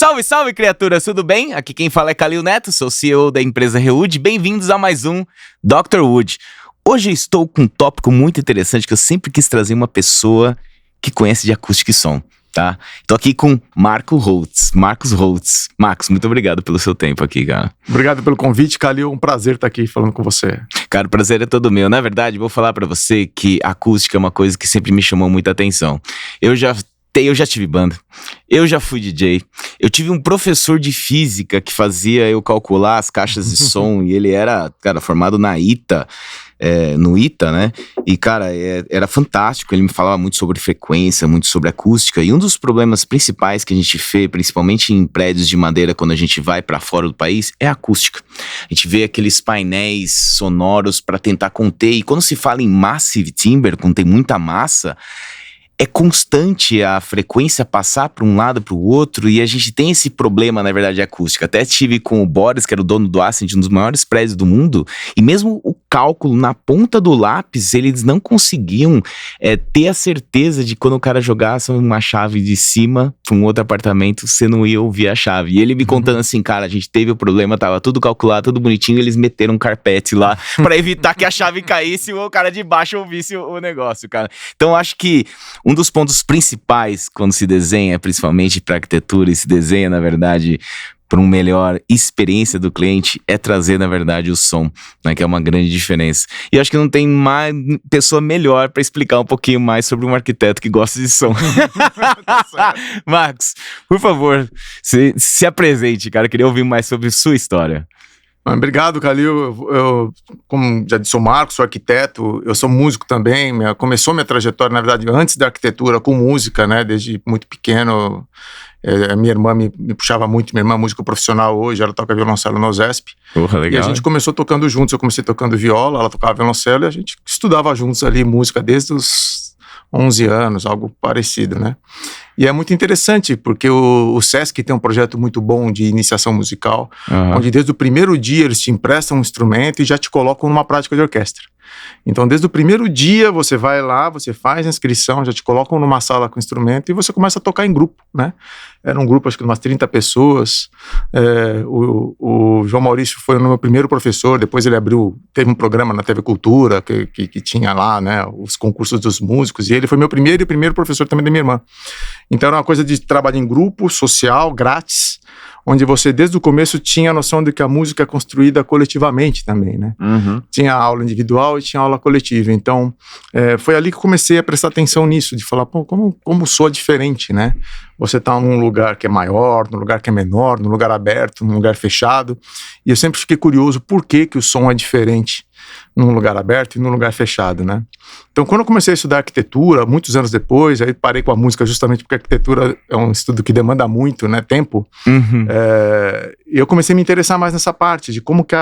Salve, salve, criaturas, tudo bem? Aqui quem fala é Calil Neto, sou CEO da empresa Rewood. Bem-vindos a mais um Dr. Wood. Hoje eu estou com um tópico muito interessante que eu sempre quis trazer uma pessoa que conhece de acústica e som, tá? Tô aqui com Marcos Holtz. Marcos, muito obrigado pelo seu tempo aqui, cara. Obrigado pelo convite, Calil. Um prazer estar aqui falando com você. Cara, o prazer é todo meu. Na verdade, vou falar pra você que a acústica é uma coisa que sempre me chamou muita atenção. Eu já tive banda, eu já fui DJ, eu tive um professor de física que fazia eu calcular as caixas de som e ele era, cara, formado na ITA, no ITA, né? E, cara, era fantástico, ele me falava muito sobre frequência, muito sobre acústica, e um dos problemas principais que a gente vê, principalmente em prédios de madeira, quando a gente vai pra fora do país, é a acústica. A gente vê aqueles painéis sonoros pra tentar conter, e quando se fala em massive timber, quando tem muita massa, é constante a frequência passar para um lado para o outro e a gente tem esse problema, na verdade, acústica. Até estive com o Boris, que era o dono do Ascend, um dos maiores prédios do mundo, e mesmo o cálculo na ponta do lápis, eles não conseguiam ter a certeza de quando o cara jogasse uma chave de cima para um outro apartamento, você não ia ouvir a chave. E ele me contando assim, cara, a gente teve o problema, tava tudo calculado, tudo bonitinho, eles meteram um carpete lá para evitar que a chave caísse e o cara de baixo ouvisse o negócio, cara. Então, eu acho que um dos pontos principais quando se desenha, principalmente para arquitetura, e se desenha, na verdade, para uma melhor experiência do cliente, é trazer, na verdade, o som, né, que é uma grande diferença. E eu acho que não tem mais pessoa melhor para explicar um pouquinho mais sobre um arquiteto que gosta de som. Marcos, por favor, se apresente, cara. Eu queria ouvir mais sobre sua história. Obrigado, Calil. Eu, como já disse, sou Marcos, sou arquiteto, eu sou músico também. Começou minha trajetória, na verdade, antes da arquitetura, com música, né? Desde muito pequeno. Minha irmã me puxava muito, minha irmã é música profissional hoje, ela toca violoncelo no OSESP. Legal. E a gente começou tocando juntos, eu comecei tocando viola, ela tocava violoncelo e a gente estudava juntos ali música desde os 11 anos, algo parecido, né? E é muito interessante, porque o Sesc tem um projeto muito bom de iniciação musical, onde desde o primeiro dia eles te emprestam um instrumento e já te colocam numa prática de orquestra. Então, desde o primeiro dia, você vai lá, você faz a inscrição, já te colocam numa sala com instrumento e você começa a tocar em grupo, né? Era um grupo, acho que de umas 30 pessoas. O João Maurício foi o meu primeiro professor, depois ele teve um programa na TV Cultura, que tinha lá, né, os concursos dos músicos, e ele foi meu primeiro professor também da minha irmã. Então, era uma coisa de trabalho em grupo, social, grátis, onde você, desde o começo, tinha a noção de que a música é construída coletivamente também, né? Tinha aula individual e tinha aula coletiva. Então, foi ali que eu comecei a prestar atenção nisso, de falar, pô, como soa diferente, né? Você tá num lugar que é maior, num lugar que é menor, num lugar aberto, num lugar fechado. E eu sempre fiquei curioso por que o som é diferente num lugar aberto e num lugar fechado, né? Então, quando eu comecei a estudar arquitetura, muitos anos depois, aí parei com a música justamente porque a arquitetura é um estudo que demanda muito, né, tempo. E eu comecei a me interessar mais nessa parte de como que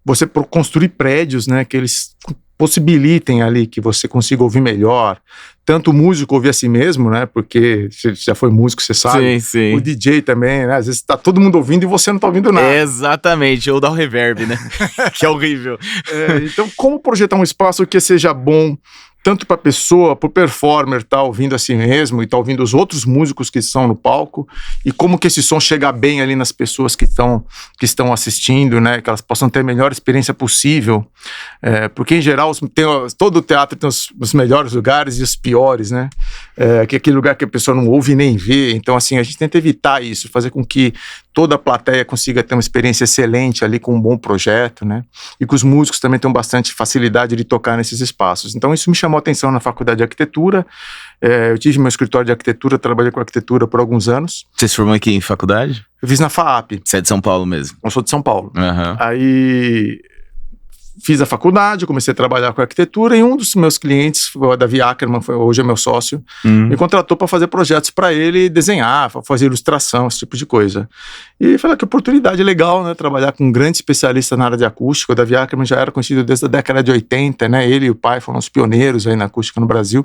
você construir prédios, né, que eles possibilitem ali que você consiga ouvir melhor, tanto o músico ouvir a si mesmo, né, porque você já foi músico, você sabe, sim. O DJ também, né, às vezes tá todo mundo ouvindo e você não tá ouvindo nada. Exatamente, ou dá o reverb, né, que é horrível. Então, como projetar um espaço que seja bom, tanto para a pessoa, para o performer tá ouvindo a si mesmo e tá ouvindo os outros músicos que estão no palco, e como que esse som chega bem ali nas pessoas que estão assistindo, né, que elas possam ter a melhor experiência possível, porque em geral todo o teatro tem os melhores lugares e os piores, né, que é aquele lugar que a pessoa não ouve nem vê. Então, assim, a gente tenta evitar isso, fazer com que toda a plateia consiga ter uma experiência excelente ali com um bom projeto, né, e que os músicos também tenham bastante facilidade de tocar nesses espaços. Então, isso me chamou atenção na faculdade de arquitetura. Eu tive meu escritório de arquitetura, trabalhei com arquitetura por alguns anos. Você se formou aqui em faculdade? Eu fiz na FAAP. Você é de São Paulo mesmo? Eu sou de São Paulo. Aí fiz a faculdade, comecei a trabalhar com arquitetura, e um dos meus clientes, o Davi Ackerman, hoje é meu sócio, me contratou para fazer projetos para ele, desenhar, fazer ilustração, esse tipo de coisa. E falei que oportunidade legal, né, trabalhar com um grande especialista na área de acústica. O Davi Ackerman já era conhecido desde a década de 80, né, ele e o pai foram os pioneiros aí na acústica no Brasil.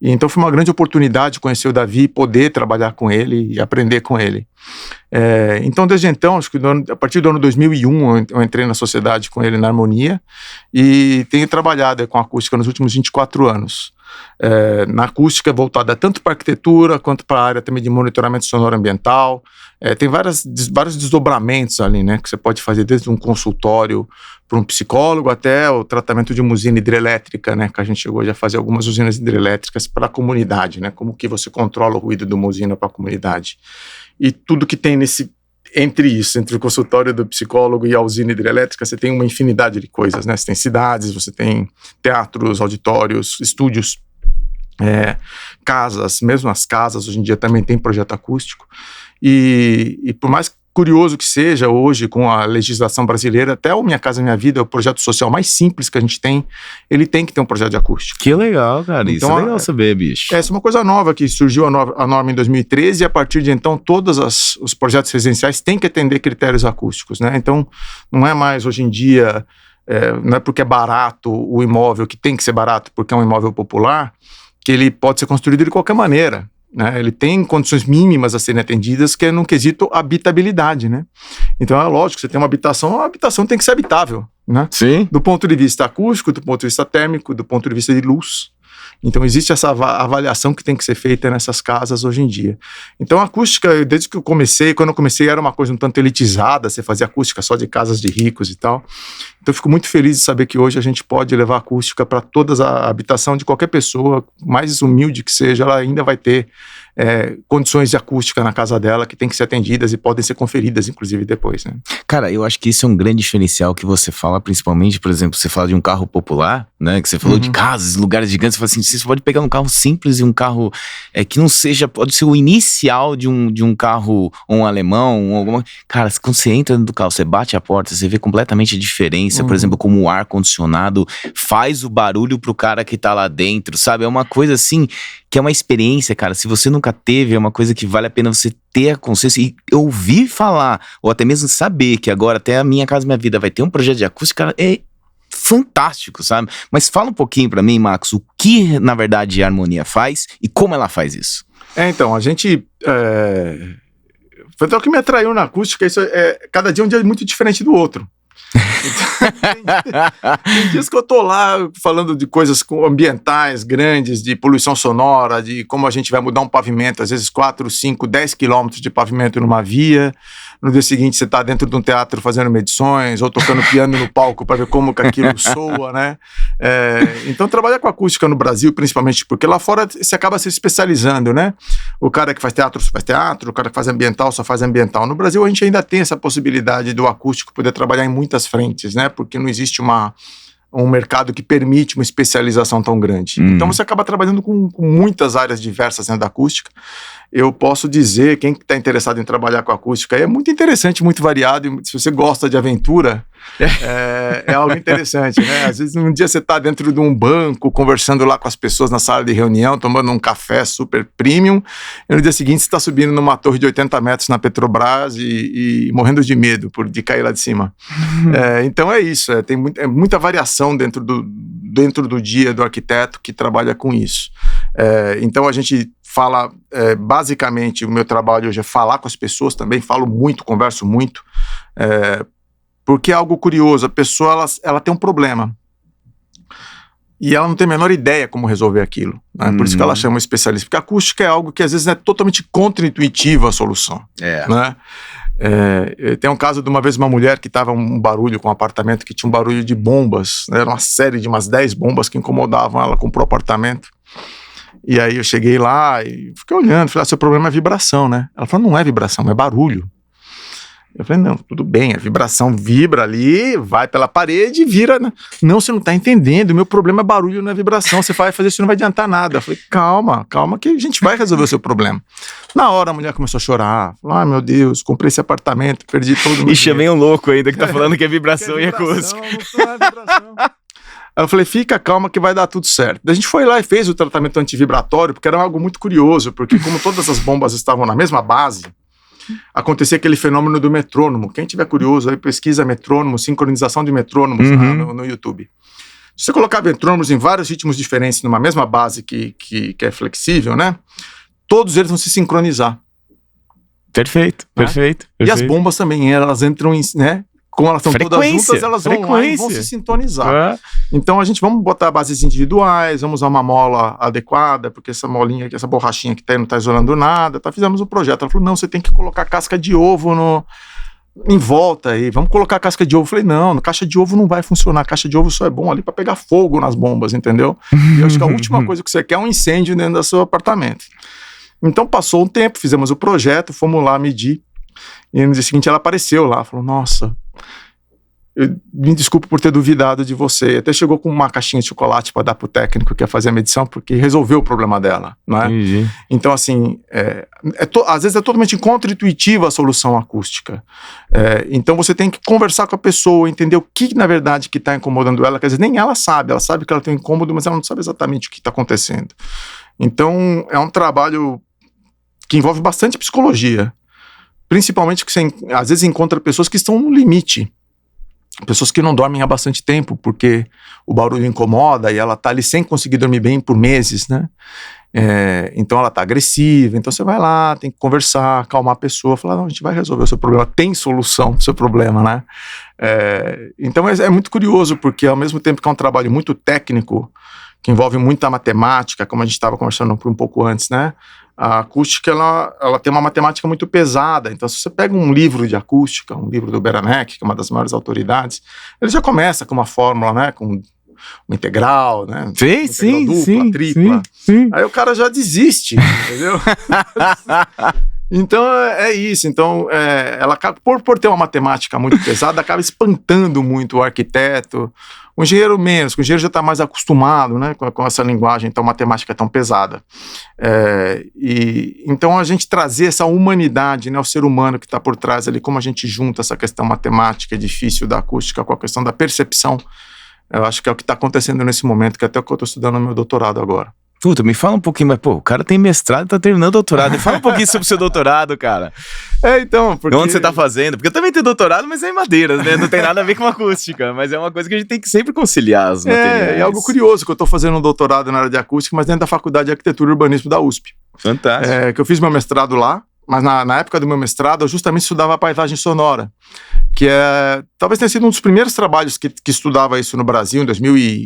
E então foi uma grande oportunidade conhecer o Davi, poder trabalhar com ele e aprender com ele. Então, desde então, acho que a partir do ano 2001, eu entrei na sociedade com ele na Harmonia e tenho trabalhado com acústica nos últimos 24 anos. na acústica voltada tanto para arquitetura quanto para a área também de monitoramento sonoro ambiental. Tem vários desdobramentos ali, né, que você pode fazer desde um consultório para um psicólogo até o tratamento de uma usina hidrelétrica, né, que a gente chegou já a fazer algumas usinas hidrelétricas para a comunidade, né, como que você controla o ruído de uma usina para a comunidade. E tudo que tem entre o consultório do psicólogo e a usina hidrelétrica, você tem uma infinidade de coisas, né? Você tem cidades, você tem teatros, auditórios, estúdios, casas, mesmo as casas hoje em dia também tem projeto acústico. E por mais curioso que seja hoje com a legislação brasileira, até o Minha Casa Minha Vida, o projeto social mais simples que a gente tem, ele tem que ter um projeto de acústico. Que legal, cara, então, isso é legal saber, bicho. Essa é uma coisa nova que surgiu a norma em 2013 e a partir de então todos os projetos residenciais têm que atender critérios acústicos, né? Então não é mais hoje em dia, não é porque é barato o imóvel, que tem que ser barato porque é um imóvel popular, que ele pode ser construído de qualquer maneira. Né, ele tem condições mínimas a serem atendidas, que é num quesito habitabilidade, né? Então é lógico, você tem uma habitação, a habitação tem que ser habitável, né? Sim. Do ponto de vista acústico, do ponto de vista térmico, do ponto de vista de luz. Então existe essa avaliação que tem que ser feita nessas casas hoje em dia. Então a acústica, desde que quando eu comecei era uma coisa um tanto elitizada, você fazia acústica só de casas de ricos e tal. Então eu fico muito feliz de saber que hoje a gente pode levar acústica para toda a habitação de qualquer pessoa, mais humilde que seja, ela ainda vai ter condições de acústica na casa dela que tem que ser atendidas e podem ser conferidas, inclusive, depois, né? Cara, eu acho que isso é um grande diferencial que você fala, principalmente, por exemplo, você fala de um carro popular, né? Que você falou de casas, lugares gigantes, você fala assim, você pode pegar um carro simples e um carro que não seja, pode ser o inicial de um carro, um alemão, alguma... Cara, quando você entra dentro do carro, você bate a porta, você vê completamente a diferença, por exemplo, como o ar-condicionado faz o barulho pro cara que tá lá dentro, sabe? É uma coisa assim, que é uma experiência, cara, se você nunca teve, é uma coisa que vale a pena você ter a consciência e ouvir falar, ou até mesmo saber que agora até a Minha Casa Minha Vida vai ter um projeto de acústica, cara, é fantástico, sabe? Mas fala um pouquinho pra mim, Max, o que na verdade a Harmonia faz e como ela faz isso. Então, a gente... Foi até o que me atraiu na acústica, isso cada dia é um dia muito diferente do outro. Então, tem dias que eu tô lá falando de coisas ambientais grandes, de poluição sonora, de como a gente vai mudar um pavimento, às vezes 4, 5, 10 quilômetros de pavimento numa via. No dia seguinte você tá dentro de um teatro fazendo medições ou tocando piano no palco para ver como que aquilo soa, né? Então trabalhar com acústica no Brasil, principalmente porque lá fora você acaba se especializando, né? O cara que faz teatro só faz teatro, o cara que faz ambiental só faz ambiental. No Brasil a gente ainda tem essa possibilidade do acústico poder trabalhar em muitas frentes, né? Porque não existe um mercado que permite uma especialização tão grande. Então você acaba trabalhando com muitas áreas diversas dentro da acústica. Eu posso dizer, quem está interessado em trabalhar com acústica é muito interessante, muito variado, e se você gosta de aventura, é algo interessante, né? Às vezes um dia você está dentro de um banco, conversando lá com as pessoas na sala de reunião, tomando um café super premium, e no dia seguinte você está subindo numa torre de 80 metros na Petrobras e morrendo de medo de cair lá de cima. Então é isso, tem muita variação dentro do dia do arquiteto que trabalha com isso. Então a gente fala, basicamente, o meu trabalho hoje é falar com as pessoas também, falo muito, converso muito, porque é algo curioso, a pessoa ela tem um problema e ela não tem a menor ideia como resolver aquilo, né? Por isso que ela chama um especialista, porque a acústica é algo que às vezes é totalmente contra-intuitiva a solução, né? Tem um caso de uma mulher que estava um barulho com um apartamento que tinha um barulho de bombas, né? Era uma série de umas 10 bombas que incomodavam ela, comprou o apartamento. E aí eu cheguei lá e fiquei olhando, falei, seu problema é vibração, né? Ela falou, não é vibração, é barulho. Eu falei, não, tudo bem, a vibração vibra ali, vai pela parede e vira. Não, você não tá entendendo, o meu problema é barulho, não é vibração, você vai fazer isso, não vai adiantar nada. Eu falei, calma que a gente vai resolver o seu problema. Na hora a mulher começou a chorar, falou, meu Deus, comprei esse apartamento, perdi todo o meu dinheiro. E chamei um louco ainda que tá falando que é vibração e acústica. Não é vibração. Aí eu falei, fica calma que vai dar tudo certo. Daí a gente foi lá e fez o tratamento antivibratório, porque era algo muito curioso, porque como todas as bombas estavam na mesma base, acontecia aquele fenômeno do metrônomo. Quem tiver curioso, aí pesquisa metrônomo, sincronização de metrônomos no YouTube. Se você colocar metrônomos em vários ritmos diferentes numa mesma base que é flexível, né? Todos eles vão se sincronizar. Perfeito. E as bombas também, elas entram em, né? como elas estão todas juntas, elas vão lá e vão se sintonizar. Então vamos botar bases individuais, vamos usar uma mola adequada, porque essa molinha, essa borrachinha que não está isolando nada, fizemos o projeto. Ela falou, não, você tem que colocar casca de ovo em volta aí, vamos colocar casca de ovo. Eu falei, não, caixa de ovo não vai funcionar, caixa de ovo só é bom ali para pegar fogo nas bombas, entendeu? E eu acho que a última coisa que você quer é um incêndio dentro do seu apartamento. Então passou um tempo, fizemos o projeto, fomos lá medir, e no dia seguinte ela apareceu lá, falou, nossa, me desculpe por ter duvidado de você. Até chegou com uma caixinha de chocolate para dar pro técnico que ia fazer a medição, porque resolveu o problema dela, né? Então, assim, às vezes é totalmente contra-intuitiva a solução acústica. Então, você tem que conversar com a pessoa, entender o que, na verdade, que está incomodando ela. Quer dizer, nem ela sabe que ela tem um incômodo, mas ela não sabe exatamente o que está acontecendo. Então, é um trabalho que envolve bastante psicologia. Principalmente que você, às vezes, encontra pessoas que estão no limite. Pessoas que não dormem há bastante tempo porque o barulho incomoda e ela tá ali sem conseguir dormir bem por meses, né? Então ela tá agressiva, então você vai lá, tem que conversar, acalmar a pessoa, falar, não, a gente vai resolver o seu problema, tem solução pro seu problema, né? Então é muito curioso, porque ao mesmo tempo que é um trabalho muito técnico, que envolve muita matemática, como a gente estava conversando um pouco antes, né? A acústica, ela tem uma matemática muito pesada. Então, se você pega um livro de acústica, um livro do Beranek, que é uma das maiores autoridades, ele já começa com uma fórmula, né? Com uma integral, né? Sim, dupla, tripla. Sim. Aí o cara já desiste, entendeu? Então, é isso. Então, ela por ter uma matemática muito pesada, acaba espantando muito o arquiteto. O engenheiro menos, o engenheiro já está mais acostumado, né, com essa linguagem, então matemática é tão pesada. Então a gente trazer essa humanidade, né, o ser humano que está por trás ali, como a gente junta essa questão matemática difícil da acústica com a questão da percepção, eu acho que é o que está acontecendo nesse momento, que até o que eu estou estudando no meu doutorado agora. Puta, me fala um pouquinho, mas o cara tem mestrado e tá terminando doutorado. Me fala um pouquinho sobre o seu doutorado, cara. Então, porque... Onde você tá fazendo? Porque eu também tenho doutorado, mas é em madeiras, né? Não tem nada a ver com acústica, mas é uma coisa que a gente tem que sempre conciliar as materiais. É algo curioso que eu tô fazendo um doutorado na área de acústica, mas dentro da Faculdade de Arquitetura e Urbanismo da USP. Fantástico. Que eu fiz meu mestrado lá, mas na época do meu mestrado eu justamente estudava a paisagem sonora, que talvez tenha sido um dos primeiros trabalhos que estudava isso no Brasil,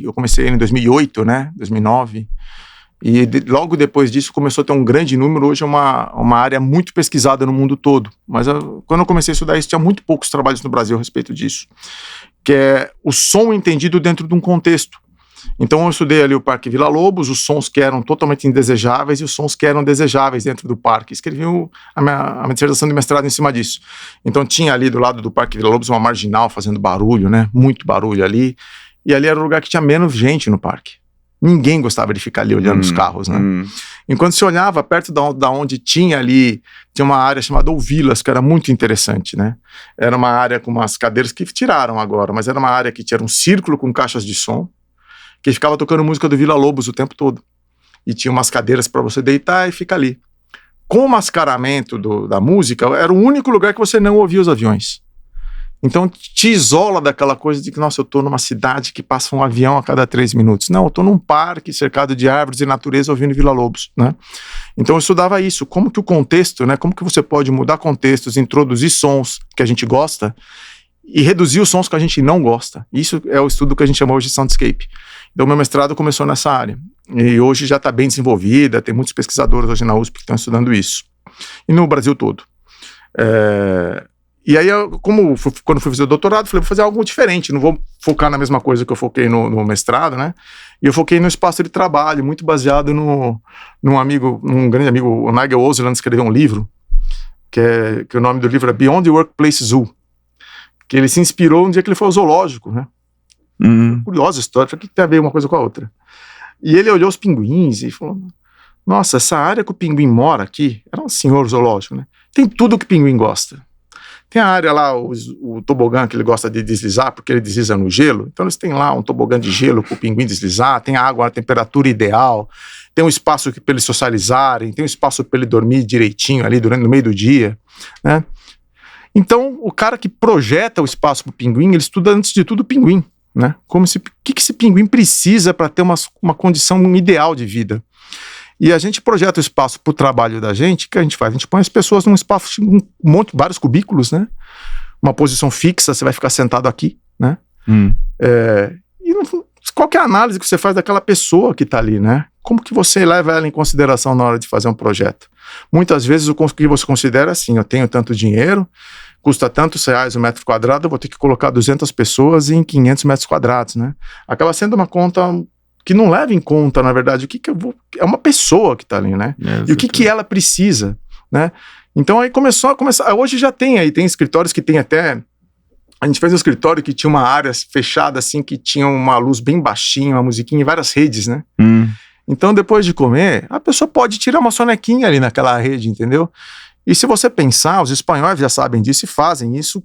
eu comecei em 2008, né? 2009. E logo depois disso começou a ter um grande número. Hoje é uma área muito pesquisada no mundo todo. Mas quando eu comecei a estudar isso, tinha muito poucos trabalhos no Brasil a respeito disso. Que é o som entendido dentro de um contexto. Então eu estudei ali o Parque Vila Lobos, os sons que eram totalmente indesejáveis e os sons que eram desejáveis dentro do parque. Escrevi a minha dissertação de mestrado em cima disso. Então tinha ali do lado do Parque Vila Lobos uma marginal fazendo barulho, né? Muito barulho ali. E ali era o lugar que tinha menos gente no parque. Ninguém gostava de ficar ali olhando os carros, né? Enquanto se olhava perto da onde tinha uma área chamada Ouvilas, que era muito interessante, né? Era uma área com umas cadeiras que tiraram agora, mas era uma área que tinha um círculo com caixas de som, que ficava tocando música do Vila Lobos o tempo todo. E tinha umas cadeiras para você deitar e ficar ali. Com o mascaramento da música, era o único lugar que você não ouvia os aviões. Então te isola daquela coisa de que, nossa, eu tô numa cidade que passa um avião a cada 3 minutos. Não, eu tô num parque cercado de árvores e natureza ouvindo Vila Lobos, né? Então eu estudava isso, como que o contexto, né? Como que você pode mudar contextos, introduzir sons que a gente gosta e reduzir os sons que a gente não gosta. Isso é o estudo que a gente chama hoje de soundscape. Então meu mestrado começou nessa área. E hoje já está bem desenvolvida, tem muitos pesquisadores hoje na USP que estão estudando isso. E no Brasil todo. E aí, quando fui fazer o doutorado, falei, vou fazer algo diferente, não vou focar na mesma coisa que eu foquei no mestrado, né? E eu foquei no espaço de trabalho, muito baseado num grande amigo, o Nigel Oseland, escreveu um livro, que o nome do livro é Beyond the Workplace Zoo, que ele se inspirou um dia que ele foi ao zoológico, né? Curiosa história, o que tem a ver uma coisa com a outra? E ele olhou os pinguins e falou, nossa, essa área que o pinguim mora aqui, era um senhor zoológico, né? Tem tudo que o pinguim gosta. Tem a área lá, o tobogã que ele gosta de deslizar, porque ele desliza no gelo. Então eles têm lá um tobogã de gelo para o pinguim deslizar, tem água, a temperatura ideal, tem um espaço para eles socializarem, tem um espaço para ele dormir direitinho ali no meio do dia, né? Então o cara que projeta o espaço para o pinguim, ele estuda antes de tudo o pinguim, né? O que esse pinguim precisa para ter uma condição ideal de vida. E a gente projeta o espaço para o trabalho da gente, que a gente faz? A gente põe as pessoas num espaço, vários cubículos, né? uma posição fixa, você vai ficar sentado aqui, né? E qual que é a análise que você faz daquela pessoa que está ali, né? Como que você leva ela em consideração na hora de fazer um projeto? Muitas vezes o que você considera assim, eu tenho tanto dinheiro, custa tantos reais o metro quadrado, eu vou ter que colocar 200 pessoas em 500 metros quadrados, né? Acaba sendo uma conta que não leva em conta, na verdade, é uma pessoa que está ali, né? E o que ela precisa, né? Então aí começou a começar, hoje já tem escritórios que tem até, a gente fez um escritório que tinha uma área fechada assim, que tinha uma luz bem baixinha, uma musiquinha em várias redes, né? Então depois de comer, a pessoa pode tirar uma sonequinha ali naquela rede, entendeu? E se você pensar, os espanhóis já sabem disso e fazem isso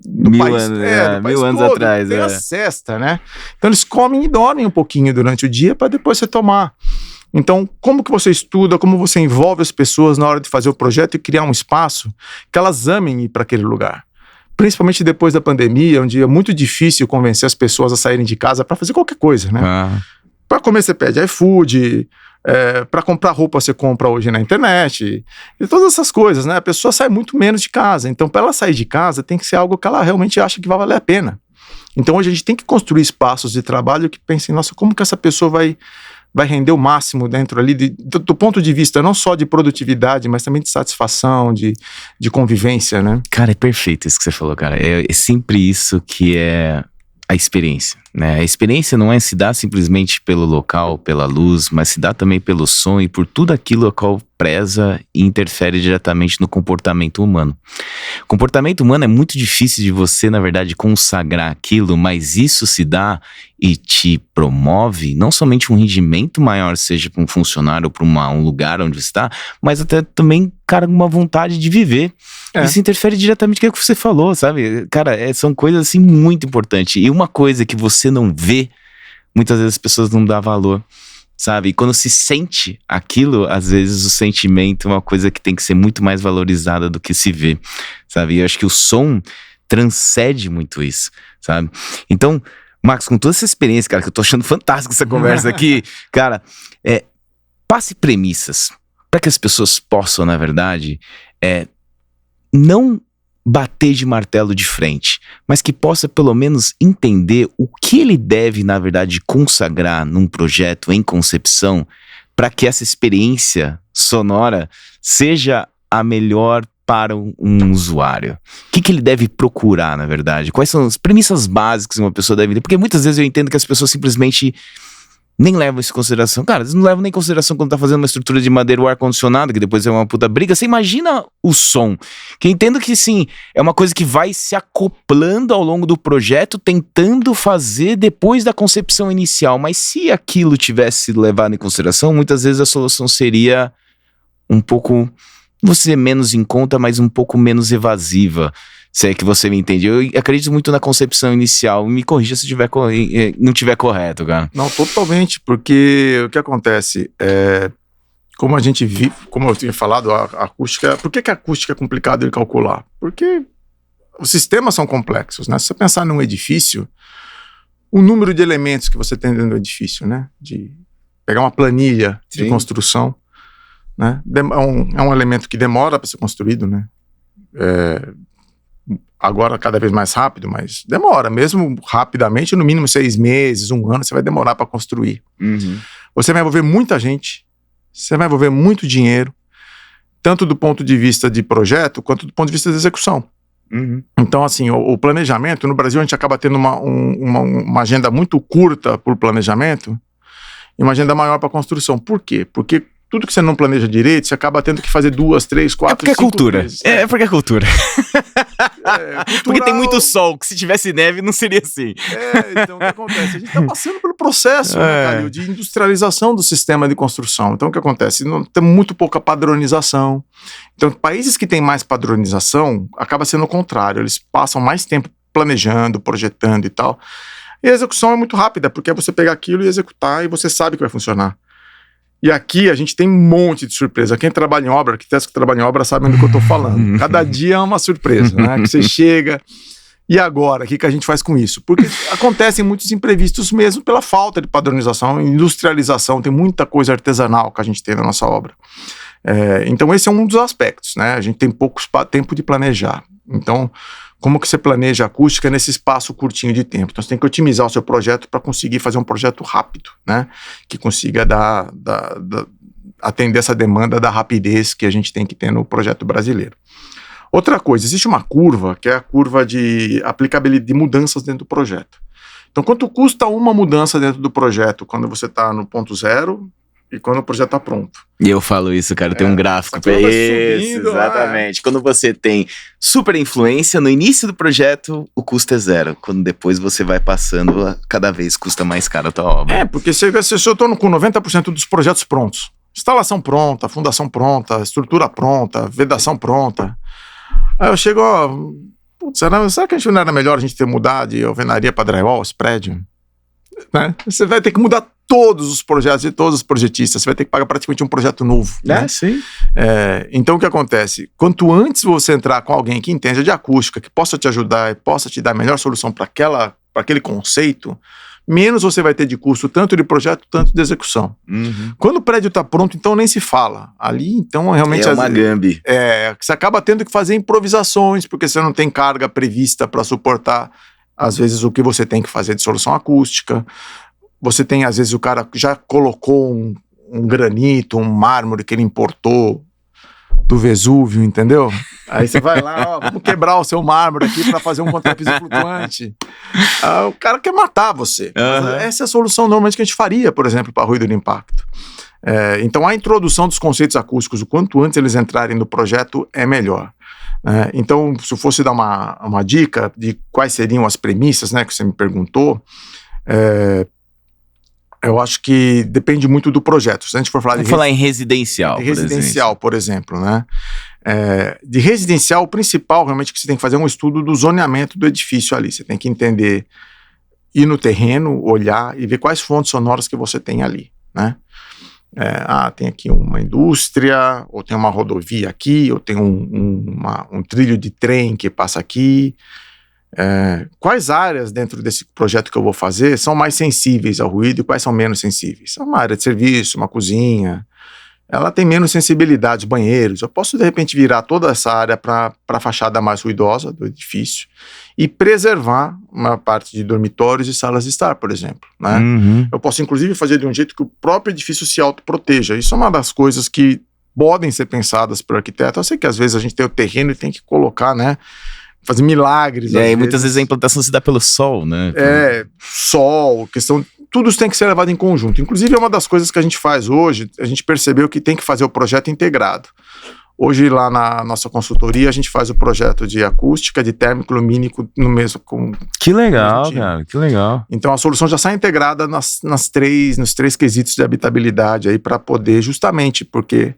mil anos atrás. Tem a cesta, né? Então eles comem e dormem um pouquinho durante o dia para depois você tomar. Então, como que você estuda, como você envolve as pessoas na hora de fazer o projeto e criar um espaço que elas amem ir para aquele lugar? Principalmente depois da pandemia, onde é muito difícil convencer as pessoas a saírem de casa para fazer qualquer coisa, né? Para comer você pede iFood, para comprar roupa você compra hoje na internet, e todas essas coisas, né? A pessoa sai muito menos de casa, então para ela sair de casa tem que ser algo que ela realmente acha que vai valer a pena. Então hoje a gente tem que construir espaços de trabalho que pensem, nossa, como que essa pessoa vai render o máximo dentro ali, do ponto de vista não só de produtividade, mas também de satisfação, de convivência, né? Cara, é perfeito isso que você falou, cara. É sempre isso que é a experiência, né? A experiência não é se dar simplesmente pelo local, pela luz, mas se dá também pelo som e por tudo aquilo a qual preza e interfere diretamente no comportamento humano. O comportamento humano é muito difícil de você, na verdade, consagrar aquilo, mas isso se dá e te promove não somente um rendimento maior, seja para um funcionário ou para um lugar onde você está, mas até também, cara, uma vontade de viver. Isso interfere diretamente com o que você falou, sabe? Cara, são coisas assim muito importantes. E uma coisa que você não vê, muitas vezes as pessoas não dão valor, sabe? E quando se sente aquilo, às vezes o sentimento é uma coisa que tem que ser muito mais valorizada do que se vê, sabe? E eu acho que o som transcende muito isso, sabe? Então, Marcos, com toda essa experiência, cara, que eu tô achando fantástico essa conversa aqui, cara, passe premissas para que as pessoas possam, na verdade, não bater de martelo de frente, mas que possa pelo menos entender o que ele deve, na verdade, consagrar num projeto em concepção para que essa experiência sonora seja a melhor para um usuário. O que ele deve procurar, na verdade? Quais são as premissas básicas que uma pessoa deve ter? Porque muitas vezes eu entendo que as pessoas simplesmente nem levam isso em consideração. Cara, eles não levam nem em consideração quando tá fazendo uma estrutura de madeira ou ar-condicionado, que depois é uma puta briga. Você imagina o som. Que eu entendo que, sim, é uma coisa que vai se acoplando ao longo do projeto, tentando fazer depois da concepção inicial. Mas se aquilo tivesse levado em consideração, muitas vezes a solução seria um pouco, você menos em conta, mas um pouco menos evasiva. Se é que você me entende. Eu acredito muito na concepção inicial. Me corrija se não tiver correto, cara. Não, totalmente, porque o que acontece como a gente vive, como eu tinha falado, a acústica. Por que a acústica é complicado de calcular? Porque os sistemas são complexos, né? Se você pensar num edifício, o número de elementos que você tem dentro do edifício, né? De pegar uma planilha de construção, né? É um elemento que demora para ser construído, né? Agora cada vez mais rápido, mas demora, mesmo rapidamente, no mínimo 6 meses, 1 ano, você vai demorar para construir. Você vai envolver muita gente, você vai envolver muito dinheiro, tanto do ponto de vista de projeto, quanto do ponto de vista de execução. Então, assim, o planejamento, no Brasil a gente acaba tendo uma agenda muito curta por planejamento e uma agenda maior para construção. Por quê? Porque tudo que você não planeja direito, você acaba tendo que fazer 2, 3, 4, 5 cultura. vezes. Porque é cultura. Porque tem muito sol, que se tivesse neve não seria assim. Então o que acontece? A gente está passando pelo processo, né, Calil, de industrialização do sistema de construção. Então o que acontece? Tem muito pouca padronização. Então países que têm mais padronização, acaba sendo o contrário. Eles passam mais tempo planejando, projetando e tal. E a execução é muito rápida, porque é você pegar aquilo e executar e você sabe que vai funcionar. E aqui a gente tem um monte de surpresa. Quem trabalha em obra, arquitetos que trabalham em obra sabem do que eu estou falando. Cada dia é uma surpresa, né? Que você chega, e agora? O que a gente faz com isso? Porque acontecem muitos imprevistos mesmo pela falta de padronização, industrialização. Tem muita coisa artesanal que a gente tem na nossa obra. Então esse é um dos aspectos, né? A gente tem pouco tempo de planejar. Então, como que você planeja a acústica nesse espaço curtinho de tempo? Então você tem que otimizar o seu projeto para conseguir fazer um projeto rápido, né? Que consiga atender essa demanda da rapidez que a gente tem que ter no projeto brasileiro. Outra coisa, existe uma curva, que é a curva de aplicabilidade de mudanças dentro do projeto. Então, quanto custa uma mudança dentro do projeto quando você está no ponto zero e quando o projeto está pronto? E eu falo isso, cara, tem um gráfico pra isso, exatamente. Quando você tem super influência, no início do projeto, o custo é zero. Quando depois você vai passando, cada vez custa mais caro a tua obra. Porque se eu estou com 90% dos projetos prontos, instalação pronta, fundação pronta, estrutura pronta, vedação pronta, aí eu chego, será que não era melhor a gente ter mudado de alvenaria para drywall, esse prédio? Né? Você vai ter que mudar todos os projetos e todos os projetistas, você vai ter que pagar praticamente um projeto novo. Né? Sim. Então o que acontece? Quanto antes você entrar com alguém que entenda de acústica, que possa te ajudar e possa te dar a melhor solução para aquele conceito, menos você vai ter de custo, tanto de projeto, tanto de execução. Quando o prédio está pronto, então nem se fala. Ali, então, realmente... É uma gambi. Você acaba tendo que fazer improvisações, porque você não tem carga prevista para suportar, às vezes, o que você tem que fazer de solução acústica. Você tem, às vezes, o cara já colocou um granito, um mármore que ele importou do Vesúvio, entendeu? Aí você vai lá, vamos quebrar o seu mármore aqui para fazer um contrapiso flutuante. O cara quer matar você. Essa é a solução normalmente que a gente faria, por exemplo, para ruído de impacto. Então a introdução dos conceitos acústicos, o quanto antes eles entrarem no projeto, é melhor. Então, se eu fosse dar uma dica de quais seriam as premissas, né, que você me perguntou, eu acho que depende muito do projeto. Se a gente for falar falar em residencial. Por exemplo, né? De residencial, o principal realmente que você tem que fazer é um estudo do zoneamento do edifício ali. Você tem que entender, ir no terreno, olhar e ver quais fontes sonoras que você tem ali, né? Tem aqui uma indústria, ou tem uma rodovia aqui, ou tem um trilho de trem que passa aqui. Quais áreas dentro desse projeto que eu vou fazer são mais sensíveis ao ruído e quais são menos sensíveis? Uma área de serviço, uma cozinha, ela tem menos sensibilidade, banheiros. Eu posso, de repente, virar toda essa área para a fachada mais ruidosa do edifício e preservar uma parte de dormitórios e salas de estar, por exemplo, né? Eu posso, inclusive, fazer de um jeito que o próprio edifício se autoproteja. Isso é uma das coisas que podem ser pensadas pelo arquiteto. Eu sei que, às vezes, a gente tem o terreno e tem que colocar, né? Fazer milagres. E muitas vezes a implantação se dá pelo sol, né? Sol, tudo isso tem que ser levado em conjunto. Inclusive, é uma das coisas que a gente faz hoje, a gente percebeu que tem que fazer o projeto integrado. Hoje, lá na nossa consultoria, a gente faz o projeto de acústica, de térmico e lumínico no mesmo... Que legal, cara, que legal. Então, a solução já sai integrada nos três quesitos de habitabilidade aí para poder, justamente, porque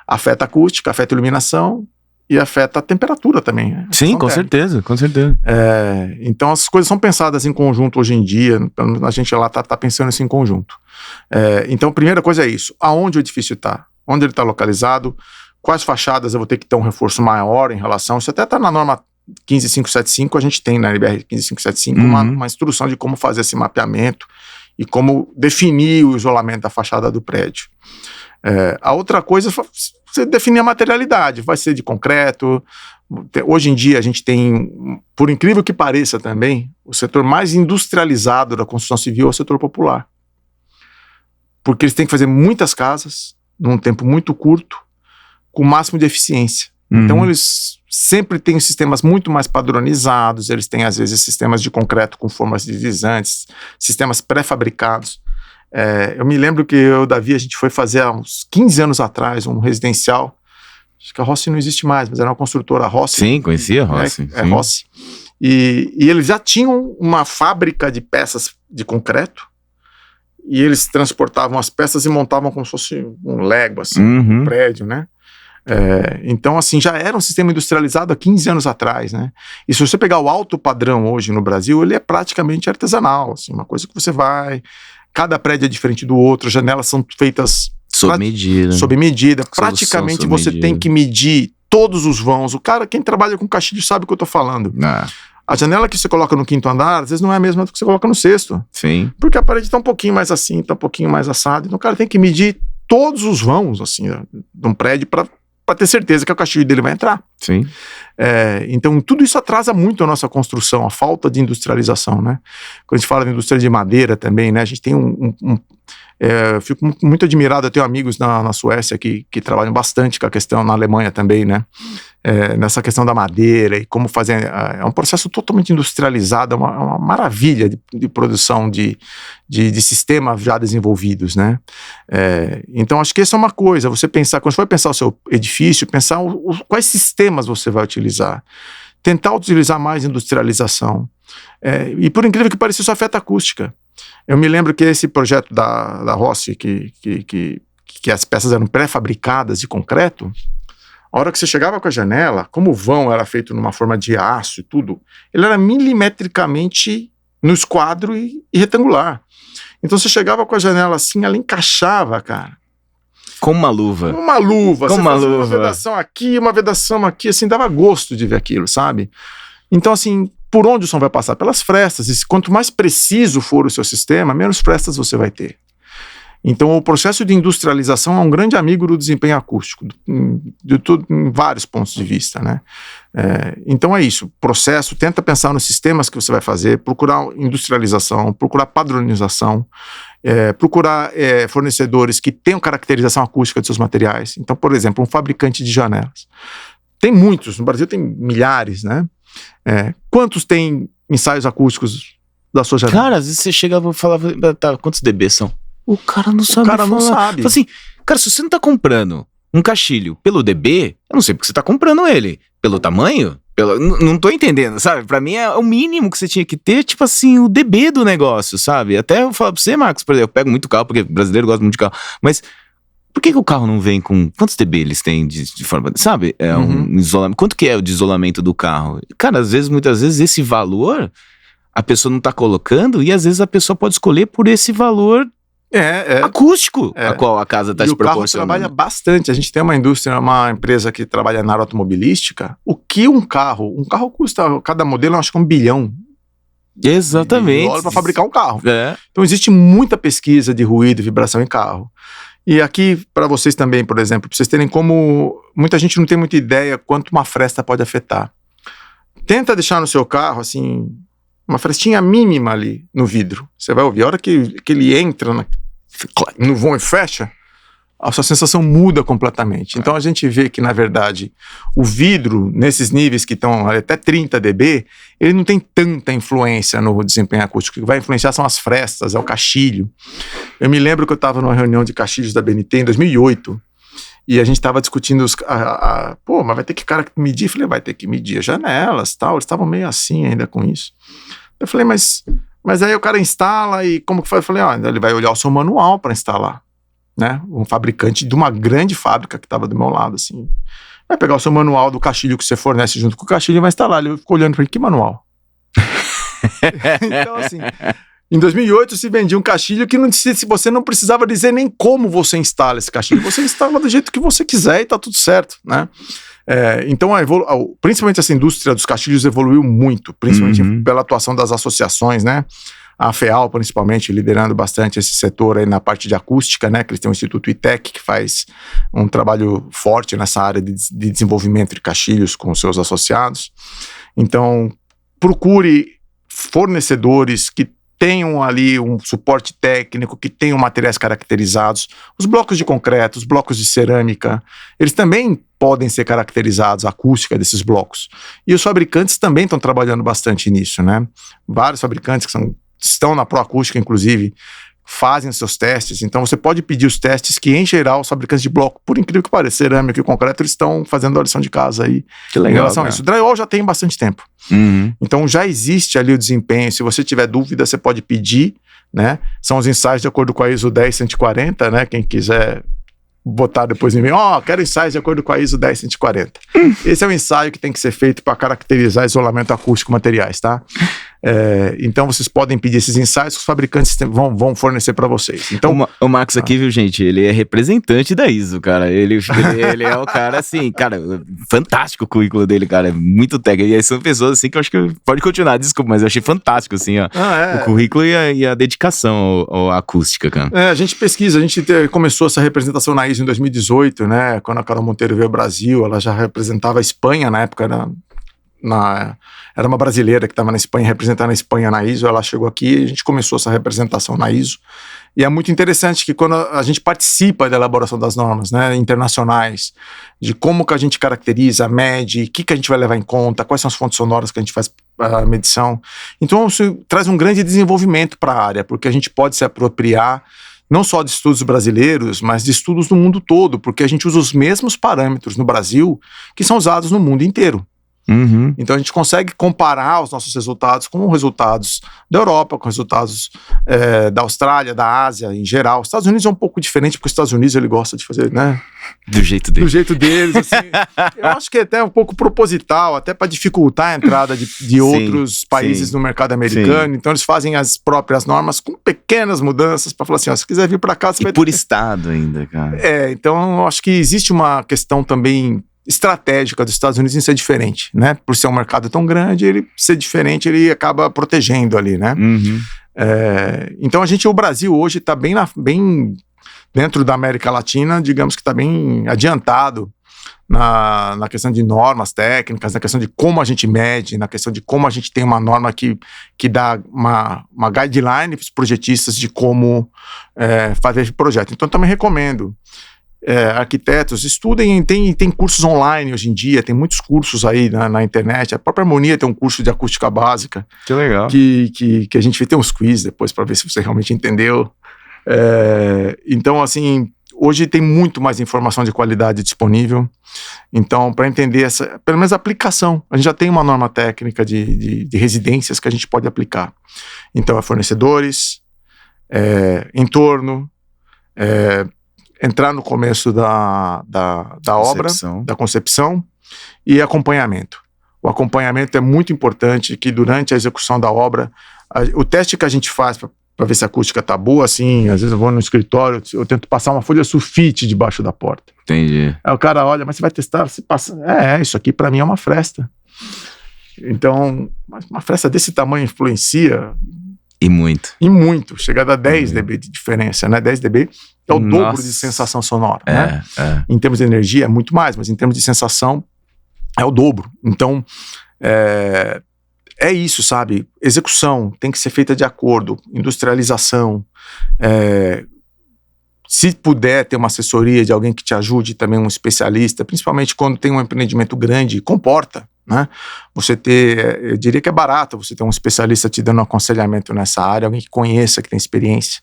afeta a acústica, afeta a iluminação, e afeta a temperatura também. Né? Sim, com certeza. Então as coisas são pensadas em conjunto hoje em dia, a gente lá tá pensando isso em conjunto. Então a primeira coisa é isso, aonde o edifício está, onde ele está localizado, quais fachadas eu vou ter que ter um reforço maior em relação, isso até está na norma 15575, a gente tem na NBR 15575 uma instrução de como fazer esse mapeamento e como definir o isolamento da fachada do prédio. A outra coisa, você definir a materialidade, vai ser de concreto. Hoje em dia a gente tem, por incrível que pareça também, o setor mais industrializado da construção civil é o setor popular. Porque eles têm que fazer muitas casas, num tempo muito curto, com o máximo de eficiência. Então eles sempre têm sistemas muito mais padronizados, eles têm às vezes sistemas de concreto com formas deslizantes, sistemas pré-fabricados. Eu me lembro que eu e o Davi, a gente foi fazer há uns 15 anos atrás um residencial, acho que a Rossi não existe mais, mas era uma construtora, a Rossi. Sim, conhecia a Rossi. Rossi. E eles já tinham uma fábrica de peças de concreto, e eles transportavam as peças e montavam como se fosse um Lego, assim, um prédio, né? Então, assim, já era um sistema industrializado há 15 anos atrás, né? E se você pegar o alto padrão hoje no Brasil, ele é praticamente artesanal, assim, uma coisa que você vai... Cada prédio é diferente do outro, as janelas são feitas... Sob medida. Praticamente você tem que medir todos os vãos. Quem trabalha com caixilho sabe o que eu tô falando. A janela que você coloca no 5º andar, às vezes não é a mesma do que você coloca no 6º. Sim. Porque a parede tá um pouquinho mais assim, tá um pouquinho mais assado. Então o cara tem que medir todos os vãos, assim, de um prédio para ter certeza que o castilho dele vai entrar. Sim. Então, tudo isso atrasa muito a nossa construção, a falta de industrialização, né? Quando a gente fala de indústria de madeira também, né? A gente tem eu fico muito admirado, eu tenho amigos na Suécia que trabalham bastante com a questão, na Alemanha também, né? Nessa questão da madeira e como fazer. É um processo totalmente industrializado, é uma maravilha de produção de sistemas já desenvolvidos, né? Então, acho que essa é uma coisa, você pensar, quando você vai pensar o seu edifício, pensar quais sistemas você vai utilizar. Tentar utilizar mais industrialização. E por incrível que pareça, isso afeta a acústica. Eu me lembro que esse projeto da Rossi, que as peças eram pré-fabricadas de concreto, a hora que você chegava com a janela, como o vão era feito numa forma de aço e tudo, ele era milimetricamente no esquadro e retangular. Então você chegava com a janela assim, ela encaixava, cara. Como uma luva. Como uma luva. Como você uma fazia luva. uma vedação aqui, uma vedação aqui, assim, dava gosto de ver aquilo, sabe? Então, assim, por onde o som vai passar? Pelas frestas. E quanto mais preciso for o seu sistema, menos frestas você vai ter. Então, o processo de industrialização é um grande amigo do desempenho acústico, em vários pontos de vista, né? Então é isso, processo, tenta pensar nos sistemas que você vai fazer, procurar industrialização, procurar padronização, procurar fornecedores que tenham caracterização acústica de seus materiais. Então, por exemplo, um fabricante de janelas. Tem muitos, no Brasil tem milhares, né? Quantos tem ensaios acústicos da sua janela? Cara, às vezes você chegava e falava, tá, quantos dB são? O cara não sabe. O cara não sabe. Fala assim, cara, se você não tá comprando um caixilho pelo dB, eu não sei porque você tá comprando ele. Pelo tamanho? Não tô entendendo, sabe? Pra mim é o mínimo que você tinha que ter, tipo assim, o dB do negócio, sabe? Até eu falo pra você, Marcos, por exemplo, eu pego muito carro, porque brasileiro gosta muito de carro, mas por que o carro não vem com... Quantos dB eles têm de forma... Sabe? Um isolamento. Quanto que é o de isolamento do carro? Cara, muitas vezes esse valor a pessoa não tá colocando e às vezes a pessoa pode escolher por esse valor acústico a qual a casa está te proporcionando. O carro trabalha bastante. A gente tem uma indústria, uma empresa que trabalha na área automobilística. O que um carro custa, cada modelo, eu acho que $1 bilhão. Exatamente. Para fabricar um carro. Então existe muita pesquisa de ruído e vibração em carro. E aqui, para vocês também, por exemplo, para vocês terem como... Muita gente não tem muita ideia quanto uma fresta pode afetar. Tenta deixar no seu carro, assim, uma frestinha mínima ali no vidro. Você vai ouvir. A hora que ele entra no vão e fecha, a sua sensação muda completamente. Então a gente vê que, na verdade, o vidro, nesses níveis que estão até 30 dB, ele não tem tanta influência no desempenho acústico. O que vai influenciar são as frestas, é o caixilho. Eu me lembro que eu estava numa reunião de caixilhos da BNT em 2008, e a gente estava discutindo mas vai ter que medir. Eu falei, vai ter que medir as janelas, tal. Eles estavam meio assim ainda com isso. Eu falei, mas aí o cara instala e como que faz? Eu falei, ele vai olhar o seu manual para instalar, né? Um fabricante de uma grande fábrica que estava do meu lado, assim. Vai pegar o seu manual do caixilho que você fornece junto com o caixilho e vai instalar. Ele ficou olhando para ele, que manual? Então, assim, em 2008 se vendia um caixilho que você não precisava dizer nem como você instala esse caixilho. Você instala do jeito que você quiser e tá tudo certo, né? Então, principalmente essa indústria dos caixilhos evoluiu muito, principalmente pela atuação das associações, né? A FEAL, principalmente, liderando bastante esse setor aí na parte de acústica, né? Que eles têm o Instituto ITEC, que faz um trabalho forte nessa área de desenvolvimento de caixilhos com os seus associados. Então, procure fornecedores que tenham ali um suporte técnico, que tenham materiais caracterizados. Os blocos de concreto, os blocos de cerâmica, eles também podem ser caracterizados, a acústica desses blocos. E os fabricantes também estão trabalhando bastante nisso, né? Vários fabricantes que estão na Proacústica, inclusive, fazem os seus testes. Então você pode pedir os testes que, em geral, os fabricantes de bloco, por incrível que pareça, cerâmica e concreto, eles estão fazendo a lição de casa aí. Que legal, em relação a isso. O drywall já tem bastante tempo. Então já existe ali o desempenho. Se você tiver dúvida, você pode pedir, né? São os ensaios de acordo com a ISO 10140, né? Quem quiser botar depois em mim, quero ensaios de acordo com a ISO 10140. Esse é o ensaio que tem que ser feito para caracterizar isolamento acústico materiais, tá? Então vocês podem pedir esses ensaios que os fabricantes vão fornecer para vocês. Então, o Marcos aqui, viu, gente? Ele é representante da ISO, cara. Ele é o cara, assim, cara, fantástico o currículo dele, cara. É muito técnico. E aí são pessoas, assim, que eu acho que pode continuar, desculpa, mas eu achei fantástico, assim, ó, o currículo e a dedicação à acústica, cara. A gente pesquisa, a gente começou essa representação na ISO em 2018, né? Quando a Carol Monteiro veio ao Brasil, ela já representava a Espanha na época, era uma brasileira que estava na Espanha, representando a Espanha na ISO. Ela chegou aqui e a gente começou essa representação na ISO. E é muito interessante que quando a gente participa da elaboração das normas, né, internacionais, de como que a gente caracteriza, mede, o que a gente vai levar em conta, quais são as fontes sonoras que a gente faz a medição. Então isso traz um grande desenvolvimento para a área, porque a gente pode se apropriar não só de estudos brasileiros, mas de estudos no mundo todo, porque a gente usa os mesmos parâmetros no Brasil que são usados no mundo inteiro. Uhum. Então a gente consegue comparar os nossos resultados com resultados da Europa, com resultados da Austrália, da Ásia em geral. Os Estados Unidos é um pouco diferente, porque os Estados Unidos ele gosta de fazer, né? Do jeito deles. Do jeito deles, assim. Eu acho que é até um pouco proposital, até para dificultar a entrada de outros países no mercado americano. Então eles fazem as próprias normas com pequenas mudanças para falar assim, ó, se quiser vir para cá, você vai por estado ainda, cara. Então eu acho que existe uma questão também estratégica dos Estados Unidos em ser diferente, né? Por ser um mercado tão grande, ele ser diferente, ele acaba protegendo ali, né? Uhum. Então o Brasil hoje está bem dentro da América Latina, digamos que está bem adiantado na questão de normas técnicas, na questão de como a gente mede, na questão de como a gente tem uma norma que dá uma guideline para os projetistas de como fazer esse projeto. Então também recomendo arquitetos, estudem, tem cursos online hoje em dia, tem muitos cursos aí na internet. A própria Harmonia tem um curso de acústica básica. Que legal. Que a gente vai ter uns quiz depois para ver se você realmente entendeu. Então, assim, hoje tem muito mais informação de qualidade disponível. Então, para entender pelo menos a aplicação, a gente já tem uma norma técnica de residências que a gente pode aplicar. Então, fornecedores, entorno, entrar no começo da obra, da concepção e acompanhamento. O acompanhamento é muito importante, que durante a execução da obra, o teste que a gente faz para ver se a acústica tá boa, assim, às vezes eu vou no escritório, eu tento passar uma folha sulfite debaixo da porta. Entendi. Aí o cara olha, mas você vai testar? Você passa, isso aqui para mim é uma fresta. Então, uma fresta desse tamanho influencia... E muito. Chega a dar 10 dB de diferença, né? 10 dB é o dobro de sensação sonora, né? Em termos de energia é muito mais, mas em termos de sensação é o dobro. Então, é isso, sabe? Execução tem que ser feita de acordo, industrialização, se puder ter uma assessoria de alguém que te ajude, também um especialista, principalmente quando tem um empreendimento grande, comporta, né? Eu diria que é barato você ter um especialista te dando um aconselhamento nessa área, alguém que conheça, que tem experiência.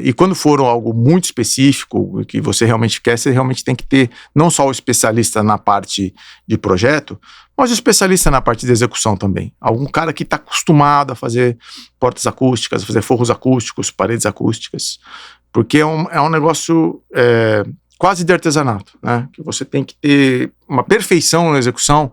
E quando for algo muito específico, que você realmente quer, você realmente tem que ter não só o especialista na parte de projeto, mas o especialista na parte de execução também. Algum cara que está acostumado a fazer portas acústicas, a fazer forros acústicos, paredes acústicas, porque é um negócio quase de artesanato, né? Que você tem que ter uma perfeição na execução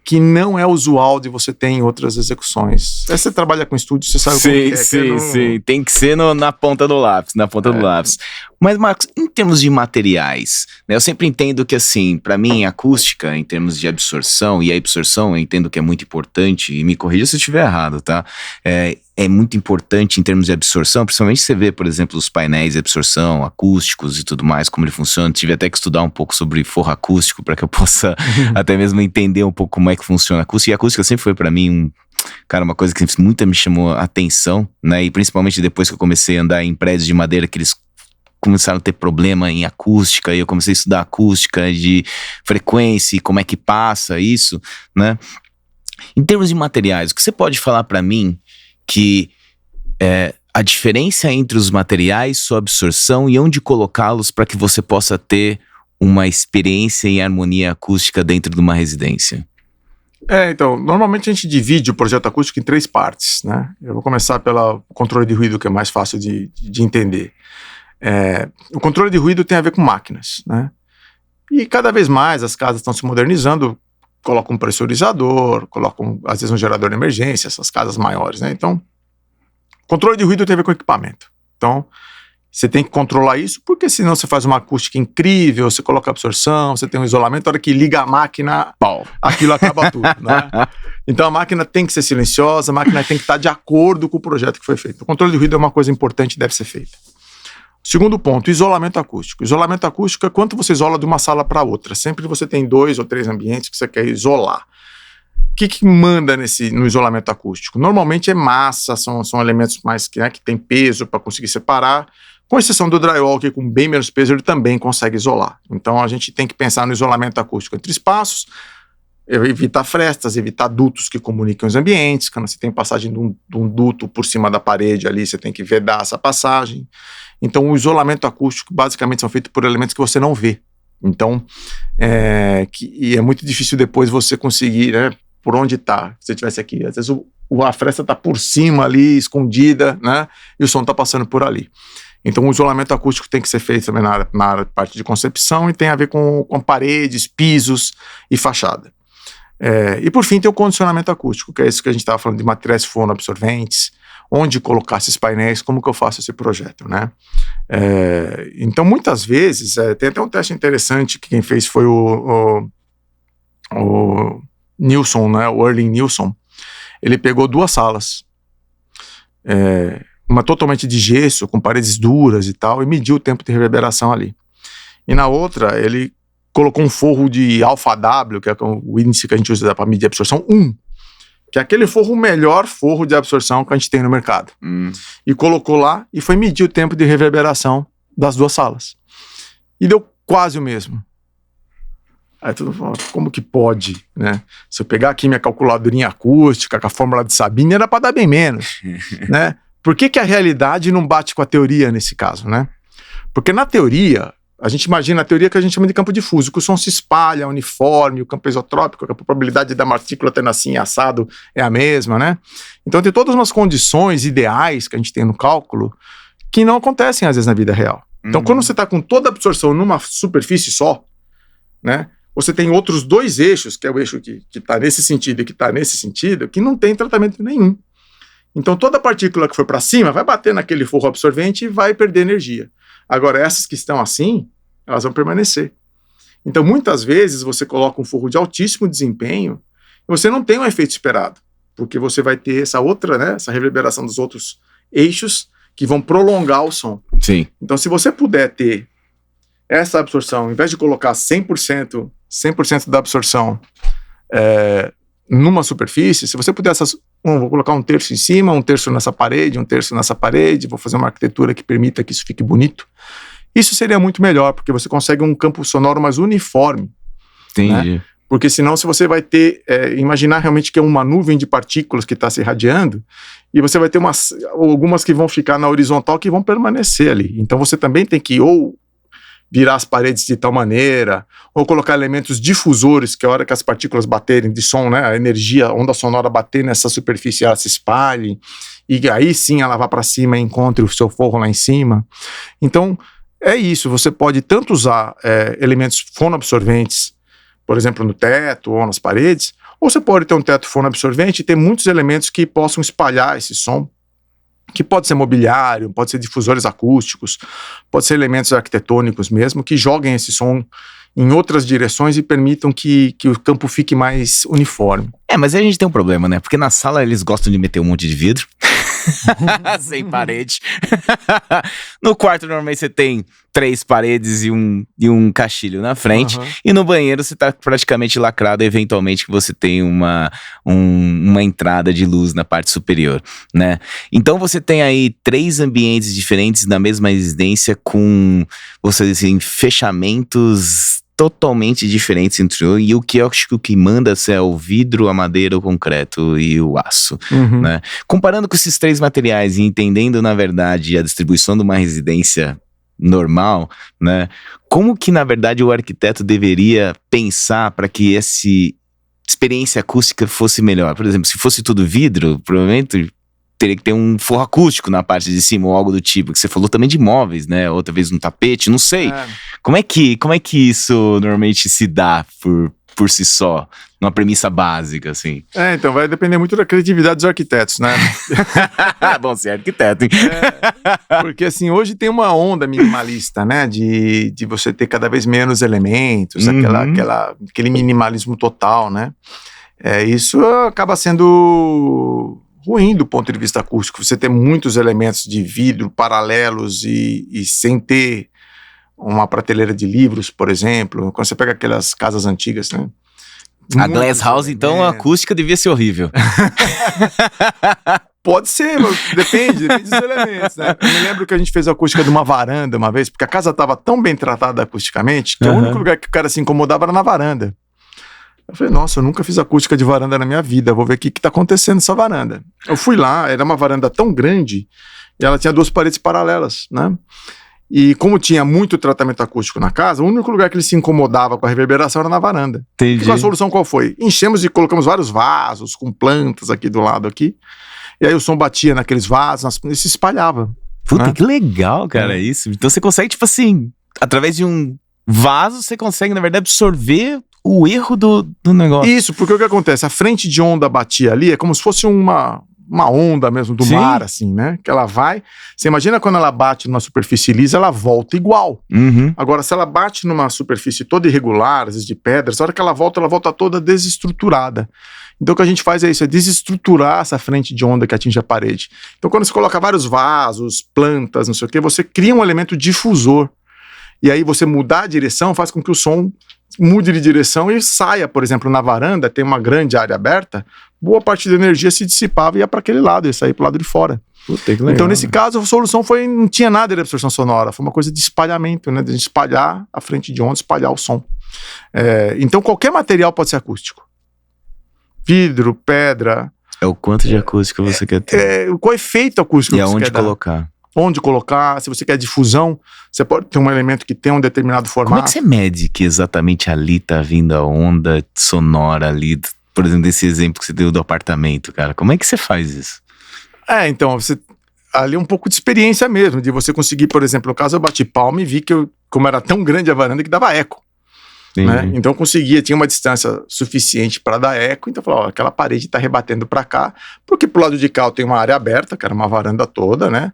que não é usual de você ter em outras execuções. Se você trabalha com estúdio, você sabe como é. Sim. Tem que ser na ponta do lápis, do lápis. Mas, Marcos, em termos de materiais, né, eu sempre entendo que, assim, para mim, acústica, em termos de absorção, e a absorção eu entendo que é muito importante, e me corrija se eu estiver errado, tá? É muito importante em termos de absorção, principalmente você vê, por exemplo, os painéis de absorção, acústicos e tudo mais, como ele funciona. Tive até que estudar um pouco sobre forro acústico para que eu possa até mesmo entender um pouco como é que funciona a acústica. E a acústica sempre foi para mim uma coisa que muito me chamou a atenção, né? E principalmente depois que eu comecei a andar em prédios de madeira que eles começaram a ter problema em acústica, e eu comecei a estudar acústica de frequência e como é que passa isso, né? Em termos de materiais, o que você pode falar para mim que a diferença entre os materiais, sua absorção e onde colocá-los para que você possa ter uma experiência em harmonia acústica dentro de uma residência? Então, normalmente a gente divide o projeto acústico em 3 partes, né? Eu vou começar pelo controle de ruído, que é mais fácil de entender. O controle de ruído tem a ver com máquinas, né? E cada vez mais as casas estão se modernizando, coloca um pressurizador, coloca às vezes um gerador de emergência, essas casas maiores, né? Então, controle de ruído tem a ver com equipamento. Então, você tem que controlar isso, porque senão você faz uma acústica incrível, você coloca absorção, você tem um isolamento, a hora que liga a máquina, pau, aquilo acaba tudo, né? Então a máquina tem que ser silenciosa, a máquina tem que estar de acordo com o projeto que foi feito. O controle de ruído é uma coisa importante e deve ser feita. Segundo ponto, isolamento acústico. Isolamento acústico é quanto você isola de uma sala para outra. Sempre você tem 2 ou 3 ambientes que você quer isolar. O que manda no isolamento acústico? Normalmente é massa, são elementos mais que tem peso para conseguir separar. Com exceção do drywall, que com bem menos peso ele também consegue isolar. Então a gente tem que pensar no isolamento acústico entre espaços, evitar frestas, evitar dutos que comunicam os ambientes. Quando você tem passagem de um duto por cima da parede ali, você tem que vedar essa passagem. Então o isolamento acústico basicamente são feitos por elementos que você não vê. Então e é muito difícil depois você conseguir, né, por onde está. Se você estivesse aqui, às vezes a fresta está por cima ali, escondida, né, e o som está passando por ali. Então o isolamento acústico tem que ser feito também na parte de concepção e tem a ver com paredes, pisos e fachada. E por fim tem o condicionamento acústico, que é isso que a gente estava falando de materiais fonoabsorventes, onde colocar esses painéis, como que eu faço esse projeto, né? Então muitas vezes, tem até um teste interessante que quem fez foi o Nilsson, né? O Erling Nilsson. Ele pegou 2 salas, uma totalmente de gesso, com paredes duras e tal, e mediu o tempo de reverberação ali. E na outra, ele colocou um forro de alfa W, que é o índice que a gente usa para medir a absorção, 1, que é aquele forro, o melhor forro de absorção que a gente tem no mercado. E colocou lá e foi medir o tempo de reverberação das 2 salas. E deu quase o mesmo. Aí todo mundo fala, como que pode, né? Se eu pegar aqui minha calculadorinha acústica, com a fórmula de Sabine, era para dar bem menos, né? Por que a realidade não bate com a teoria nesse caso, né? Porque na teoria, a gente imagina a teoria que a gente chama de campo difuso, que o som se espalha, uniforme, o campo isotrópico, a probabilidade da partícula tendo assim assado é a mesma, né? Então tem todas umas condições ideais que a gente tem no cálculo que não acontecem às vezes na vida real. Então quando você está com toda a absorção numa superfície só, né? Você tem outros 2 eixos, que é o eixo que está nesse sentido e que está nesse sentido, que não tem tratamento nenhum. Então toda partícula que for para cima vai bater naquele forro absorvente e vai perder energia. Agora essas que estão assim, elas vão permanecer. Então muitas vezes você coloca um forro de altíssimo desempenho e você não tem o efeito esperado, porque você vai ter essa outra, né, essa reverberação dos outros eixos que vão prolongar o som. Sim. Então se você puder ter essa absorção, ao invés de colocar 100% da absorção numa superfície, se você puder, vou colocar 1/3 em cima, 1/3 nessa parede, 1/3 nessa parede, vou fazer uma arquitetura que permita que isso fique bonito. Isso seria muito melhor, porque você consegue um campo sonoro mais uniforme. Entendi. Né? Porque senão se você vai ter, imaginar realmente que é uma nuvem de partículas que está se irradiando, e você vai ter algumas que vão ficar na horizontal que vão permanecer ali. Então você também tem que ou virar as paredes de tal maneira, ou colocar elementos difusores, que a hora que as partículas baterem de som, né, a energia, a onda sonora bater nessa superfície, ela se espalhe, e aí sim ela vá para cima e encontre o seu forro lá em cima. Então, é isso, você pode tanto usar elementos fonoabsorventes, por exemplo, no teto ou nas paredes, ou você pode ter um teto fonoabsorvente e ter muitos elementos que possam espalhar esse som, que pode ser mobiliário, pode ser difusores acústicos, pode ser elementos arquitetônicos mesmo, que joguem esse som em outras direções e permitam que o campo fique mais uniforme. Mas aí a gente tem um problema, né? Porque na sala eles gostam de meter um monte de vidro. Sem parede. No quarto normalmente você tem 3 paredes e um caixilho na frente. E no banheiro você tá praticamente lacrado, eventualmente que você tem uma entrada de luz na parte superior, né? Então você tem aí 3 ambientes diferentes na mesma residência com, você assim, fechamentos totalmente diferentes entre um, e o que eu acho que o que manda é o vidro, a madeira, o concreto e o aço, né? Comparando com esses 3 materiais e entendendo, na verdade, a distribuição de uma residência normal, né? Como que, na verdade, o arquiteto deveria pensar para que essa experiência acústica fosse melhor? Por exemplo, se fosse tudo vidro, provavelmente teria que ter um forro acústico na parte de cima ou algo do tipo, que você falou também de móveis, né? Outra vez um tapete, não sei. Como é que isso normalmente se dá por si só, numa premissa básica, assim? Então vai depender muito da criatividade dos arquitetos, né? Bom, você é arquiteto, hein? Porque assim, hoje tem uma onda minimalista, né? De você ter cada vez menos elementos, aquele minimalismo total, né? Isso acaba sendo ruim do ponto de vista acústico. Você ter muitos elementos de vidro paralelos e sem ter uma prateleira de livros, por exemplo. Quando você pega aquelas casas antigas, né? A Glass House, então, a acústica devia ser horrível. Pode ser, mas depende dos elementos, né? Eu me lembro que a gente fez a acústica de uma varanda uma vez, porque a casa estava tão bem tratada acusticamente que o único lugar que o cara se incomodava era na varanda. Eu falei, nossa, eu nunca fiz acústica de varanda na minha vida, vou ver o que tá acontecendo nessa varanda. Eu fui lá, era uma varanda tão grande, e ela tinha 2 paredes paralelas, né? E como tinha muito tratamento acústico na casa, o único lugar que ele se incomodava com a reverberação era na varanda. Entendi. E a solução qual foi? Enchemos e colocamos vários vasos com plantas aqui do lado aqui, e aí o som batia naqueles vasos e se espalhava. Puta, né? Que legal, cara, isso. Então você consegue, tipo assim, através de um vaso, você consegue, na verdade, absorver o erro do negócio. Isso, porque o que acontece? A frente de onda batia ali, é como se fosse uma onda mesmo do mar, assim, né? Que ela vai... Você imagina quando ela bate numa superfície lisa, ela volta igual. Uhum. Agora, se ela bate numa superfície toda irregular, às vezes de pedras, a hora que ela volta toda desestruturada. Então o que a gente faz é isso, é desestruturar essa frente de onda que atinge a parede. Então quando você coloca vários vasos, plantas, não sei o quê, você cria um elemento difusor. E aí você mudar a direção faz com que o som mude de direção e saia, por exemplo, na varanda, tem uma grande área aberta, boa parte da energia se dissipava e ia para aquele lado, ia sair para o lado de fora. Puta, que legal, então, nesse caso, a solução não tinha nada de absorção sonora, foi uma coisa de espalhamento, né? De espalhar a frente de onda, espalhar o som. Então, qualquer material pode ser acústico. Vidro, pedra. É o quanto de acústica você quer ter. Qual efeito acústico e você aonde quer dar. colocar. Onde colocar, se você quer difusão, você pode ter um elemento que tem um determinado formato. Como é que você mede que exatamente ali tá vindo a onda sonora ali, por exemplo, desse exemplo que você deu do apartamento, cara? Como é que você faz isso? Então, ali é um pouco de experiência mesmo, de você conseguir, por exemplo, no caso eu bati palma e vi que como era tão grande a varanda que dava eco. Né? Então eu conseguia, tinha uma distância suficiente para dar eco, então eu falava, aquela parede está rebatendo para cá, porque pro lado de cá eu tenho uma área aberta, que era uma varanda toda, né?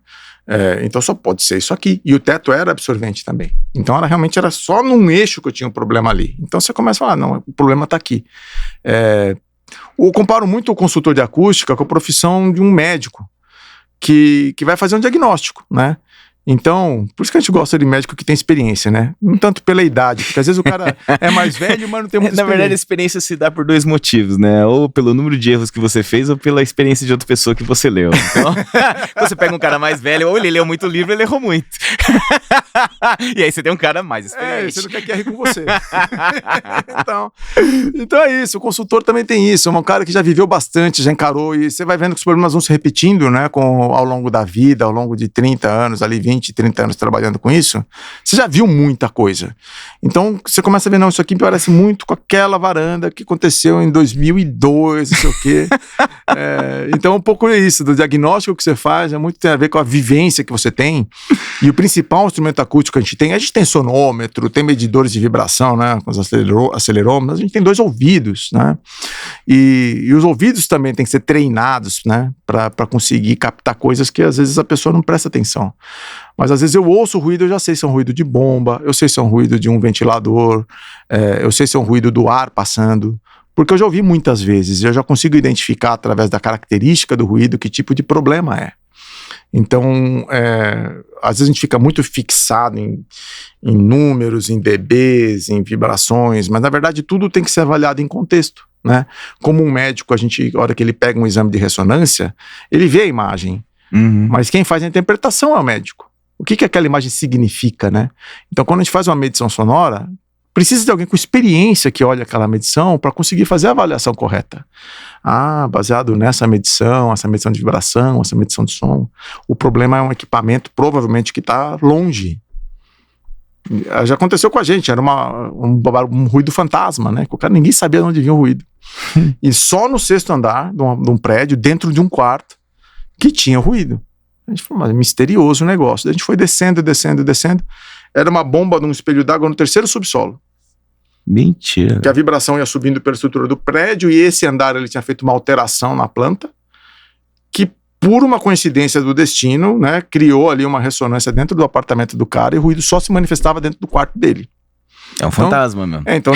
Então só pode ser isso aqui, e o teto era absorvente também, então realmente era só num eixo que eu tinha um problema ali, então você começa a falar, não, o problema está aqui. Eu comparo muito o consultor de acústica com a profissão de um médico, que vai fazer um diagnóstico, né? Então, por isso que a gente gosta de médico que tem experiência, né? Não tanto pela idade, porque às vezes o cara é mais velho, mas não tem muita experiência. Na verdade, a experiência se dá por 2 motivos, né? Ou pelo número de erros que você fez, ou pela experiência de outra pessoa que você leu. Então, você pega um cara mais velho, ou ele leu muito livro, ele errou muito. E aí você tem um cara mais experiente. Você não quer que erre com você. então é isso, o consultor também tem isso, é um cara que já viveu bastante, já encarou, e você vai vendo que os problemas vão se repetindo, né? Ao longo da vida, ao longo de 30 anos, ali 20, 30 anos trabalhando com isso, você já viu muita coisa. Então, você começa a ver, não, isso aqui parece muito com aquela varanda que aconteceu em 2002, não sei o quê. Então, um pouco é isso, do diagnóstico que você faz, muito tem a ver com a vivência que você tem. E o principal instrumento acústico que a gente tem sonômetro, tem medidores de vibração, né, com os acelerômetros, a gente tem 2 ouvidos, né, e os ouvidos também têm que ser treinados, né, para conseguir captar coisas que às vezes a pessoa não presta atenção. Mas às vezes eu ouço o ruído, eu já sei se é um ruído de bomba, eu sei se é um ruído de um ventilador, eu sei se é um ruído do ar passando, porque eu já ouvi muitas vezes, eu já consigo identificar através da característica do ruído que tipo de problema é. Então, às vezes a gente fica muito fixado em números, em dBs, em vibrações, mas na verdade tudo tem que ser avaliado em contexto, né? Como um médico, a hora que ele pega um exame de ressonância, ele vê a imagem, mas quem faz a interpretação é o médico. O que aquela imagem significa, né? Então, quando a gente faz uma medição sonora, precisa de alguém com experiência que olha aquela medição para conseguir fazer a avaliação correta. Baseado nessa medição, essa medição de vibração, essa medição de som, o problema é um equipamento provavelmente que está longe. Já aconteceu com a gente, era um ruído fantasma, né? Ninguém sabia de onde vinha o ruído. E só no 6º andar de um prédio, dentro de um quarto, que tinha ruído. A gente falou, mas misterioso o negócio. A gente foi descendo. Era uma bomba num espelho d'água no 3º subsolo. Mentira. Que a vibração ia subindo pela estrutura do prédio e esse andar ele tinha feito uma alteração na planta que, por uma coincidência do destino, né, criou ali uma ressonância dentro do apartamento do cara e o ruído só se manifestava dentro do quarto dele. É um fantasma mesmo. Então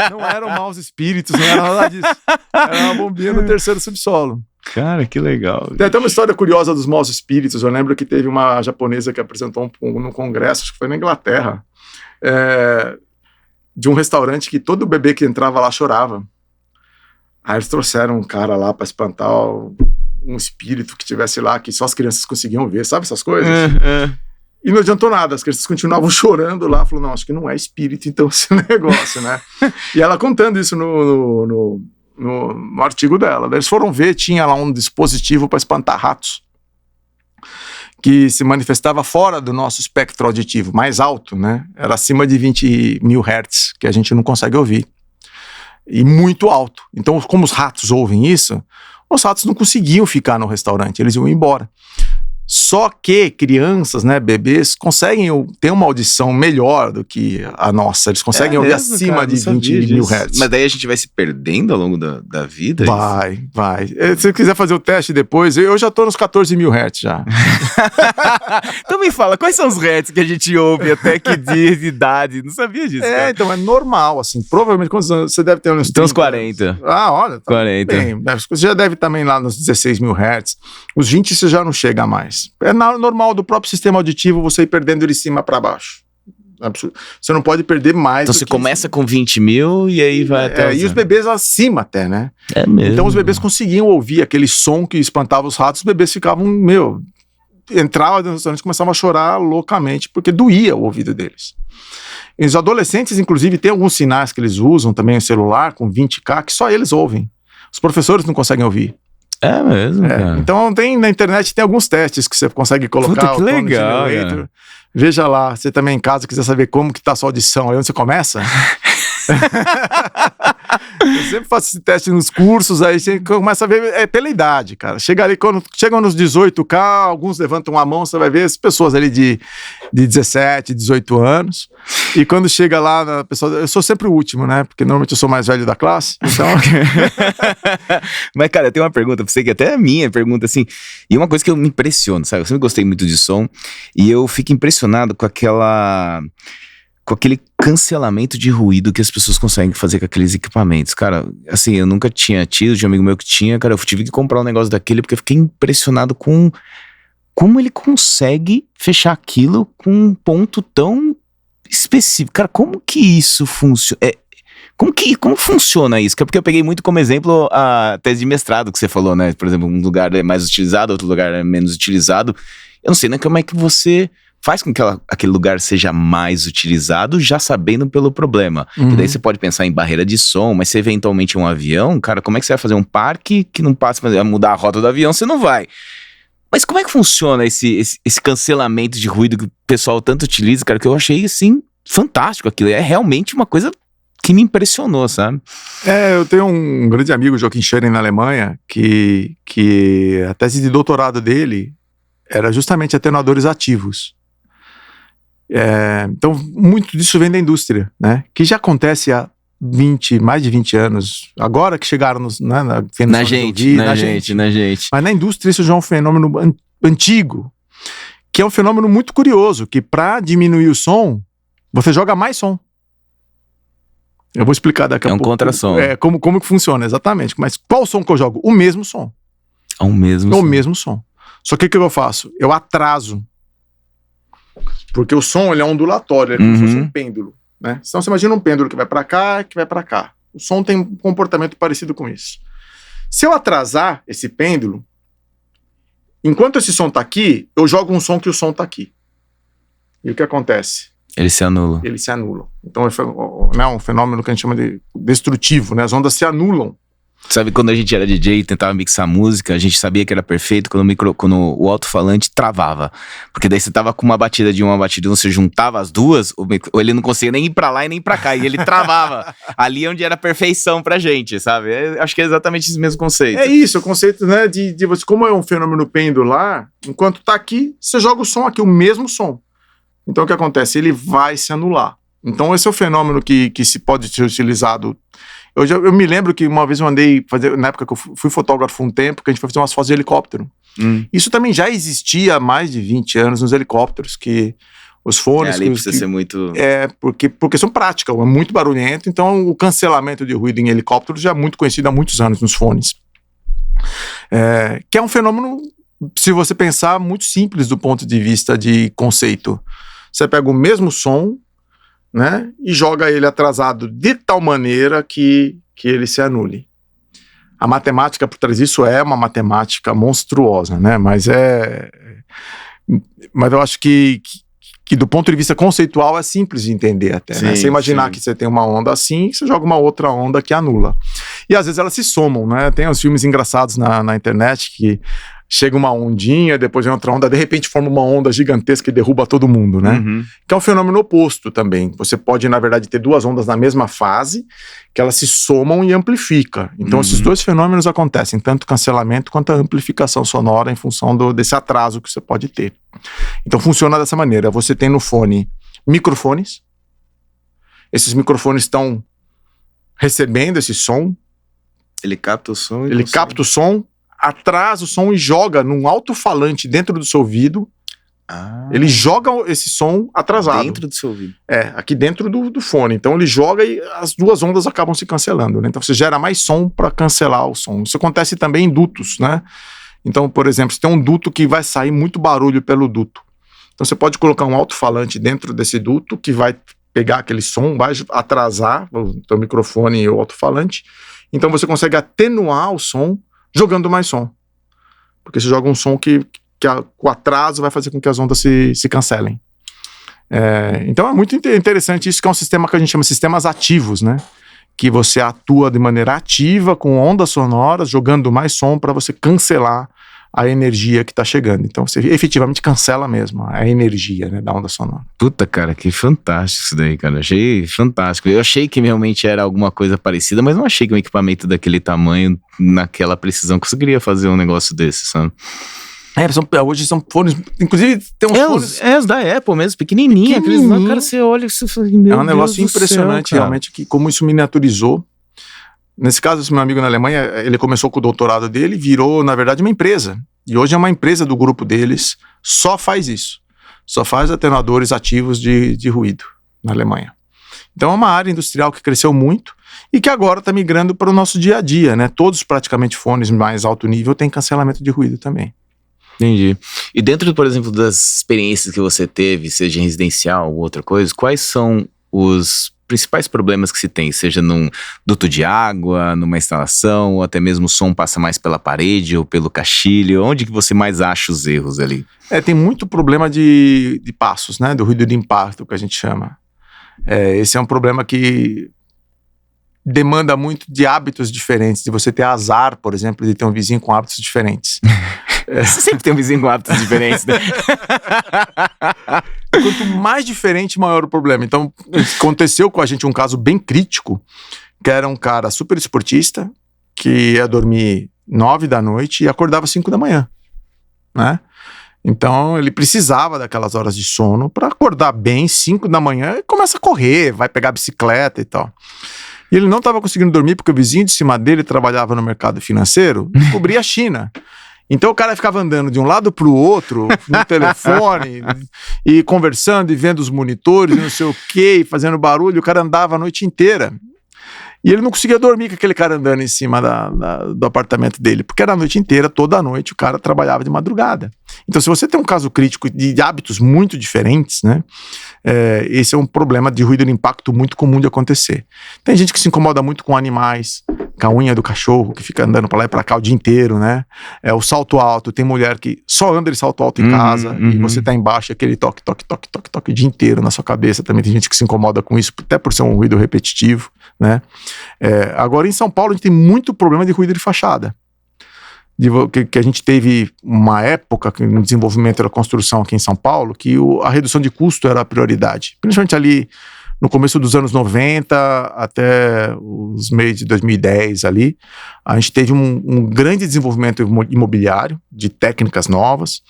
não eram maus espíritos, não era nada disso. Era uma bombinha no terceiro subsolo. Cara, que legal. Tem até uma história curiosa dos maus espíritos. Eu lembro que teve uma japonesa que apresentou num congresso, acho que foi na Inglaterra, de um restaurante que todo bebê que entrava lá chorava. Aí eles trouxeram um cara lá para espantar um espírito que tivesse lá, que só as crianças conseguiam ver, sabe essas coisas? E não adiantou nada, as crianças continuavam chorando lá, falou, não, acho que não é espírito então esse negócio, né? E ela contando isso no artigo dela. Daí eles foram ver, tinha lá um dispositivo para espantar ratos, que se manifestava fora do nosso espectro auditivo, mais alto, né? Era acima de 20 mil hertz, que a gente não consegue ouvir. E muito alto. Então, como os ratos ouvem isso, os ratos não conseguiam ficar no restaurante, eles iam embora. Só que crianças, né, bebês, conseguem ter uma audição melhor do que a nossa. Eles conseguem ouvir mesmo, acima cara, de 20 mil hertz. Mas daí a gente vai se perdendo ao longo da vida? Vai. Se você quiser fazer o teste depois, eu já tô nos 14 mil hertz já. Então me fala, quais são os hertz que a gente ouve até que dia de idade? Não sabia disso, cara. Então é normal, assim. Provavelmente quantos anos você deve ter uns 30? Tem uns 40. Olha. Tá 40. Bem, você já deve também lá nos 16 mil hertz. Os 20 você já não chega mais. É normal do próprio sistema auditivo você ir perdendo ele de cima para baixo. Você não pode perder mais. Então você começa com 20 mil e aí vai até... E os bebês acima até, né? É mesmo. Então os bebês conseguiam ouvir aquele som que espantava os ratos, os bebês ficavam, entravam no restaurante e começavam a chorar loucamente, porque doía o ouvido deles. E os adolescentes, inclusive, tem alguns sinais que eles usam também no celular, com 20K, que só eles ouvem. Os professores não conseguem ouvir. É mesmo, cara. Então na internet tem alguns testes que você consegue colocar. Puta, que legal, Veja lá, você também em casa quiser saber como que tá a sua audição, aí onde você começa. Eu sempre faço esse teste nos cursos, aí você começa a ver, pela idade, cara. Chega ali, quando chegam nos 18K, alguns levantam a mão, você vai ver as pessoas ali de 17, 18 anos. E quando chega lá, na pessoa, eu sou sempre o último, né? Porque normalmente eu sou mais velho da classe, então... Mas, cara, eu tenho uma pergunta pra você, que até é minha pergunta, assim, e uma coisa que eu me impressiono, sabe? Eu sempre gostei muito de som, e eu fico impressionado com aquele cancelamento de ruído que as pessoas conseguem fazer com aqueles equipamentos. Cara, assim, eu nunca tinha tido, de um amigo meu que tinha, cara, eu tive que comprar um negócio daquele porque eu fiquei impressionado com como ele consegue fechar aquilo com um ponto tão específico. Cara, como que isso funciona? Como funciona isso? Porque eu peguei muito como exemplo a tese de mestrado que você falou, né? Por exemplo, um lugar é mais utilizado, outro lugar é menos utilizado. Eu não sei, né? Como é que você faz com que aquele lugar seja mais utilizado, já sabendo pelo problema. E daí você pode pensar em barreira de som, mas se eventualmente é um avião, cara, como é que você vai fazer um parque que não passa a mudar a rota do avião? Você não vai. Mas como é que funciona esse cancelamento de ruído que o pessoal tanto utiliza, cara, que eu achei, assim, fantástico aquilo. É realmente uma coisa que me impressionou, sabe? Eu tenho um grande amigo, Joachim Schering, na Alemanha, que a tese de doutorado dele era justamente atenuadores ativos. Então, muito disso vem da indústria, né? Que já acontece há mais de 20 anos. Agora que chegaram na gente. Mas na indústria isso já é um fenômeno antigo, que é um fenômeno muito curioso, que para diminuir o som, você joga mais som. Eu vou explicar daqui a pouco. É um contrassom. Como que funciona, exatamente. Mas qual som que eu jogo? O mesmo som. O mesmo som. Só que o que eu faço? Eu atraso. Porque o som, ele é ondulatório, é como se fosse um pêndulo, né? Então você imagina um pêndulo que vai para cá, que vai para cá. O som tem um comportamento parecido com isso. Se eu atrasar esse pêndulo, enquanto esse som tá aqui, eu jogo um som que o som tá aqui. E o que acontece? Eles se anulam. Então é um fenômeno que a gente chama de destrutivo, né? As ondas se anulam. Sabe, quando a gente era DJ e tentava mixar música, a gente sabia que era perfeito quando o alto-falante travava. Porque daí você tava com uma batida de uma batida, você juntava as duas, ou ele não conseguia nem ir pra lá e nem pra cá, e ele travava. Ali onde era perfeição pra gente, sabe? Acho que é exatamente esse mesmo conceito. É isso, o conceito, né, de você, como é um fenômeno pendular, enquanto tá aqui, você joga o som aqui, o mesmo som. Então o que acontece? Ele vai se anular. Então esse é o fenômeno que se pode ser utilizado. Eu me lembro que uma vez eu andei fazer, na época que eu fui fotógrafo um tempo, que a gente foi fazer umas fotos de helicóptero. Isso também já existia há mais de 20 anos nos helicópteros, que os fones... ali precisa ser muito... porque são práticas, é muito barulhento, então o cancelamento de ruído em helicópteros já é muito conhecido há muitos anos nos fones. Que é um fenômeno, se você pensar, muito simples do ponto de vista de conceito. Você pega o mesmo som, né, e joga ele atrasado de tal maneira que ele se anule. A matemática por trás disso é uma matemática monstruosa, né, mas eu acho que do ponto de vista conceitual é simples de entender até, sim, né? Você imaginar que sim. você tem uma onda assim, você joga uma outra onda que anula. E às vezes elas se somam, né? Tem uns filmes engraçados na internet que chega uma ondinha, depois vem outra onda, de repente forma uma onda gigantesca e derruba todo mundo, né? Que é um fenômeno oposto também. Você pode, na verdade, ter duas ondas na mesma fase, que elas se somam e amplificam. Então, esses dois fenômenos acontecem, tanto o cancelamento quanto a amplificação sonora em função desse atraso que você pode ter. Então, funciona dessa maneira. Você tem no fone microfones. Esses microfones estão recebendo esse som. Ele capta o som. Ele capta o som, atrasa o som e joga num alto-falante dentro do seu ouvido. Ele joga esse som atrasado. Dentro do seu ouvido. Aqui dentro do fone. Então ele joga e as duas ondas acabam se cancelando, né? Então você gera mais som para cancelar o som. Isso acontece também em dutos, né? Então, por exemplo, você tem um duto que vai sair muito barulho pelo duto. Então você pode colocar um alto-falante dentro desse duto que vai pegar aquele som, vai atrasar o teu microfone e o alto-falante. Então você consegue atenuar o som jogando mais som. Porque você joga um som que o atraso vai fazer com que as ondas se cancelem. Então é muito interessante isso, que é um sistema que a gente chama de sistemas ativos, né? Que você atua de maneira ativa, com ondas sonoras, jogando mais som para você cancelar a energia que está chegando. Então você efetivamente cancela mesmo a energia, né, da onda sonora. Puta, cara, que fantástico isso daí, cara. Eu achei fantástico. Eu achei que realmente era alguma coisa parecida, mas não achei que um equipamento daquele tamanho, naquela precisão, conseguiria fazer um negócio desse, sabe? Hoje são fones, inclusive tem uns fones... Os da Apple mesmo, pequenininho. Cara, você olha e você fala, meu Deus, é um negócio impressionante, céu, realmente, que como isso miniaturizou. Nesse caso, esse meu amigo na Alemanha, ele começou com o doutorado dele, virou, na verdade, uma empresa. E hoje é uma empresa do grupo deles, só faz isso. Só faz atenuadores ativos de ruído na Alemanha. Então é uma área industrial que cresceu muito e que agora está migrando para o nosso dia a dia, né? Todos praticamente fones mais alto nível têm cancelamento de ruído também. Entendi. E dentro, por exemplo, das experiências que você teve, seja em residencial ou outra coisa, quais são os principais problemas que se tem? Seja num duto de água, numa instalação, ou até mesmo o som passa mais pela parede ou pelo caixilho? Onde que você mais acha os erros ali? Tem muito problema de passos, né? Do ruído de impacto, que a gente chama. Esse é um problema que demanda muito de hábitos diferentes, de você ter azar, por exemplo, de ter um vizinho com hábitos diferentes. Você sempre tem um vizinho com hábitos diferentes, né? Quanto mais diferente, maior o problema. Então, aconteceu com a gente um caso bem crítico, que era um cara super esportista, que ia dormir 9 da noite e acordava 5 da manhã, né? Então, ele precisava daquelas horas de sono para acordar bem, 5 da manhã, e começa a correr, vai pegar a bicicleta e tal. E ele não estava conseguindo dormir porque o vizinho de cima dele trabalhava no mercado financeiro e cobria a China. Então o cara ficava andando de um lado para o outro, no telefone, e conversando e vendo os monitores, e não sei o quê, e fazendo barulho. O cara andava a noite inteira. E ele não conseguia dormir com aquele cara andando em cima do apartamento dele, porque era a noite inteira, toda noite, o cara trabalhava de madrugada. Então, se você tem um caso crítico de hábitos muito diferentes, né, esse é um problema de ruído de impacto muito comum de acontecer. Tem gente que se incomoda muito com animais, com a unha do cachorro, que fica andando pra lá e pra cá o dia inteiro, né? O salto alto, tem mulher que só anda de salto alto em casa, e você tá embaixo, aquele toque, toque, toque, toque, toque o dia inteiro na sua cabeça. Também tem gente que se incomoda com isso, até por ser um ruído repetitivo, né? Agora em São Paulo a gente tem muito problema de ruído de fachada. Que a gente teve uma época no desenvolvimento da construção aqui em São Paulo, que a redução de custo era a prioridade. Principalmente ali no começo dos anos 90 até os meios de 2010 ali, a gente teve um grande desenvolvimento imobiliário de técnicas novas,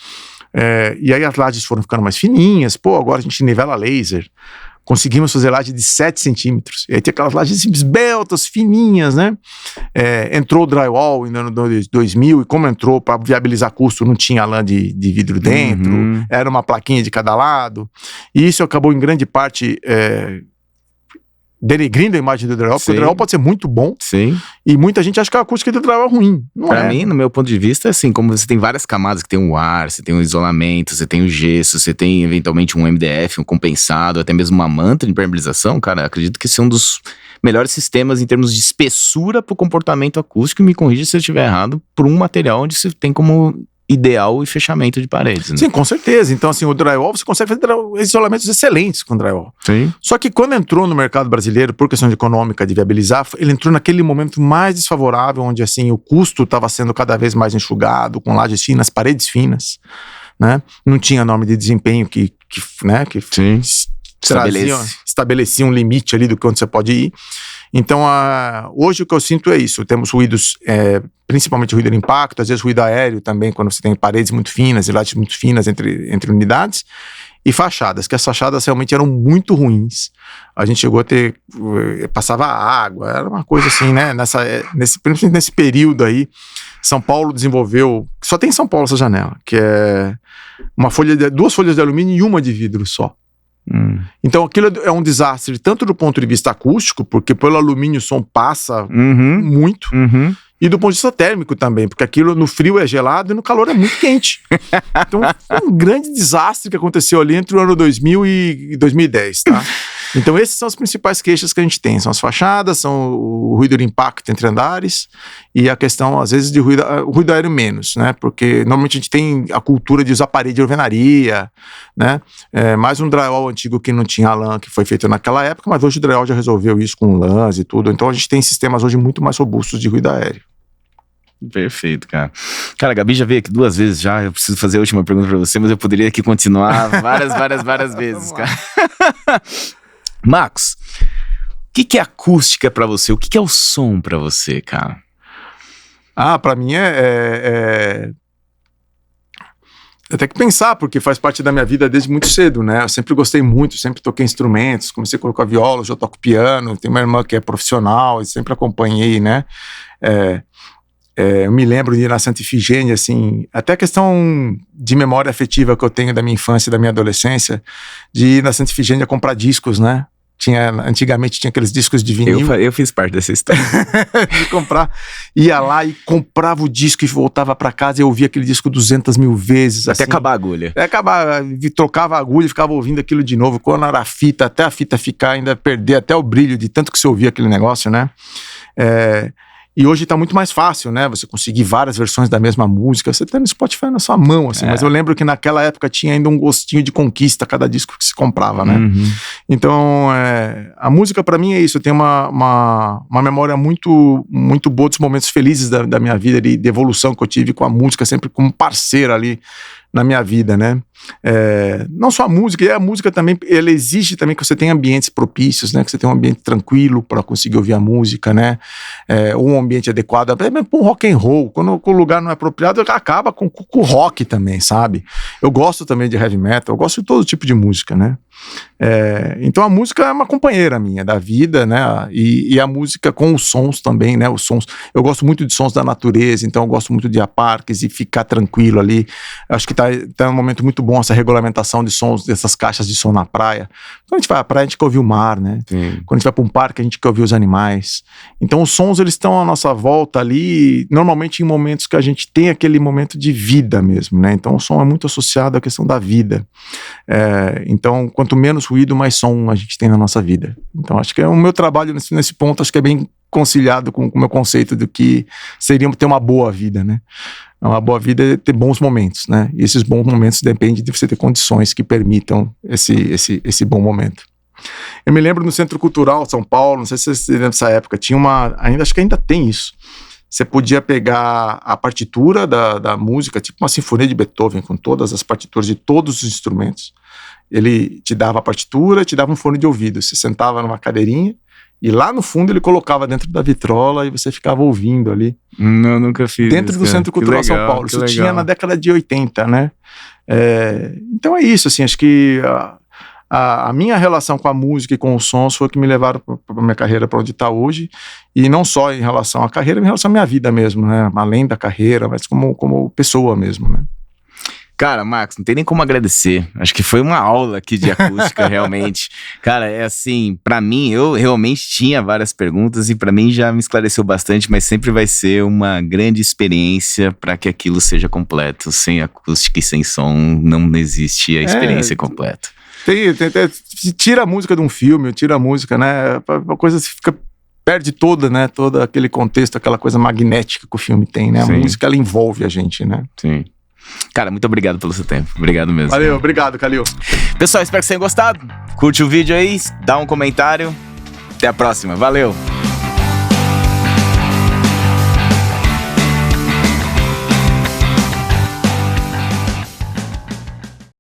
e aí as lajes foram ficando mais fininhas. Agora a gente nivela laser, Conseguimos fazer laje de 7 centímetros. E aí tem aquelas lajes esbeltas, fininhas, né? Entrou o drywall no ano 2000, e como entrou para viabilizar custo, não tinha lã de vidro dentro, era uma plaquinha de cada lado. E isso acabou em grande parte denegrindo a imagem do drywall, porque o drywall pode ser muito bom. Sim. E muita gente acha que a acústica do drywall é ruim. Pra mim, no meu ponto de vista, assim, como você tem várias camadas, que tem o ar, você tem o isolamento, você tem o gesso, você tem eventualmente um MDF, um compensado, até mesmo uma manta de impermeabilização, cara, acredito que esse é um dos melhores sistemas em termos de espessura pro comportamento acústico, e me corrija se eu estiver errado, por um material onde você tem como ideal e fechamento de paredes, né? Sim, com certeza. Então, assim, o drywall, você consegue fazer isolamentos excelentes com drywall. Sim. Só que quando entrou no mercado brasileiro, por questão econômica de viabilizar, ele entrou naquele momento mais desfavorável, onde, assim, o custo estava sendo cada vez mais enxugado, com lajes finas, paredes finas, né? Não tinha norma de desempenho que Sim. estabelecia um limite ali do que onde você pode ir. Então, hoje o que eu sinto é isso. Temos ruídos, principalmente ruído de impacto, às vezes ruído aéreo também, quando você tem paredes muito finas e lajes muito finas entre unidades, e fachadas, que as fachadas realmente eram muito ruins. A gente chegou a ter, passava água, era uma coisa assim, né? Principalmente nesse período aí, São Paulo desenvolveu, só tem em São Paulo essa janela, que é duas folhas de alumínio e uma de vidro só. Então aquilo é um desastre tanto do ponto de vista acústico, porque pelo alumínio o som passa muito, e do ponto de vista térmico também, porque aquilo no frio é gelado e no calor é muito quente. Então foi um grande desastre que aconteceu ali entre o ano 2000 e 2010, tá? Então esses são as principais queixas que a gente tem, são as fachadas, são o ruído de impacto entre andares e a questão às vezes de ruído aéreo menos, né? Porque normalmente a gente tem a cultura de usar parede de alvenaria, né? Mais um drywall antigo que não tinha lã, que foi feito naquela época, mas hoje o drywall já resolveu isso com lãs e tudo, então a gente tem sistemas hoje muito mais robustos de ruído aéreo. Perfeito, cara. Cara, a Gabi já veio aqui 2 vezes já, eu preciso fazer a última pergunta pra você, mas eu poderia aqui continuar várias vezes, cara. Marcos, o que é acústica pra você? O que é o som pra você, cara? Pra mim eu tenho que pensar, porque faz parte da minha vida desde muito cedo, né? Eu sempre gostei muito, sempre toquei instrumentos, comecei a colocar viola, hoje eu toco piano, tenho uma irmã que é profissional e sempre acompanhei, né? Eu me lembro de ir na Santa Ifigênia, assim, até a questão de memória afetiva que eu tenho da minha infância e da minha adolescência, de ir na Santa Ifigênia comprar discos, né? Antigamente tinha aqueles discos de vinil. Eu fiz parte dessa história. De comprar, ia lá e comprava o disco e voltava pra casa e eu ouvia aquele disco 200 mil vezes. Até assim. acabar a agulha. Trocava a agulha e ficava ouvindo aquilo de novo. Quando era a fita, até a fita ficar, ainda perder até o brilho de tanto que você ouvia aquele negócio, né? E hoje tá muito mais fácil, né? Você conseguir várias versões da mesma música, você tem no Spotify na sua mão, assim. Mas eu lembro que naquela época tinha ainda um gostinho de conquista cada disco que se comprava, né? Então, a música pra mim é isso. Eu tenho uma memória muito, muito boa dos momentos felizes da minha vida, de evolução que eu tive com a música, sempre como parceira ali na minha vida, né? Não só a música também, ela exige também que você tenha ambientes propícios, né? Que você tenha um ambiente tranquilo para conseguir ouvir a música, né? Um ambiente adequado, até mesmo para um rock and roll, quando o lugar não é apropriado, acaba com o rock também, sabe? Eu gosto também de heavy metal, eu gosto de todo tipo de música, né? Então a música é uma companheira minha da vida, né? E a música com os sons também, né? Os sons, eu gosto muito de sons da natureza, então eu gosto muito de ir a parques e ficar tranquilo ali. Acho que tá um momento muito bom essa regulamentação de sons, dessas caixas de som na praia. Quando a gente vai à praia, a gente quer ouvir o mar, né? Sim. Quando a gente vai para um parque, a gente quer ouvir os animais. Então os sons, eles estão à nossa volta ali, normalmente em momentos que a gente tem aquele momento de vida mesmo, né? Então o som é muito associado à questão da vida. Então, quanto menos ruído, mais som a gente tem na nossa vida. Então, acho que o meu trabalho nesse ponto, acho que é bem conciliado com o meu conceito do que seria ter uma boa vida, né? Uma boa vida é ter bons momentos, né? E esses bons momentos dependem de você ter condições que permitam esse bom momento. Eu me lembro no Centro Cultural São Paulo, não sei se você lembra dessa época, tinha acho que ainda tem isso. Você podia pegar a partitura da música, tipo uma sinfonia de Beethoven, com todas as partituras de todos os instrumentos. Ele te dava a partitura, te dava um fone de ouvido. Você sentava numa cadeirinha e lá no fundo ele colocava dentro da vitrola e você ficava ouvindo ali. Não, nunca fiz dentro isso, do Centro Cultural São Paulo. Isso tinha na década de 80, né? Então é isso, assim, acho que a minha relação com a música e com os sons foi o que me levaram para minha carreira, para onde está hoje, e não só em relação à carreira, mas em relação à minha vida mesmo, né? Além da carreira, mas como pessoa mesmo, né? Cara, Marcos, não tem nem como agradecer. Acho que foi uma aula aqui de acústica, realmente. Cara, é assim, pra mim, eu realmente tinha várias perguntas e pra mim já me esclareceu bastante, mas sempre vai ser uma grande experiência pra que aquilo seja completo. Sem acústica e sem som, não existe a experiência completa. Tira a música de um filme, tira a música, né? A coisa fica... perde toda, né? Todo aquele contexto, aquela coisa magnética que o filme tem, né? A música, ela envolve a gente, né? Sim. Cara, muito obrigado pelo seu tempo. Obrigado mesmo. Valeu, obrigado, Calil. Pessoal, espero que vocês tenham gostado. Curte o vídeo aí, dá um comentário. Até a próxima. Valeu!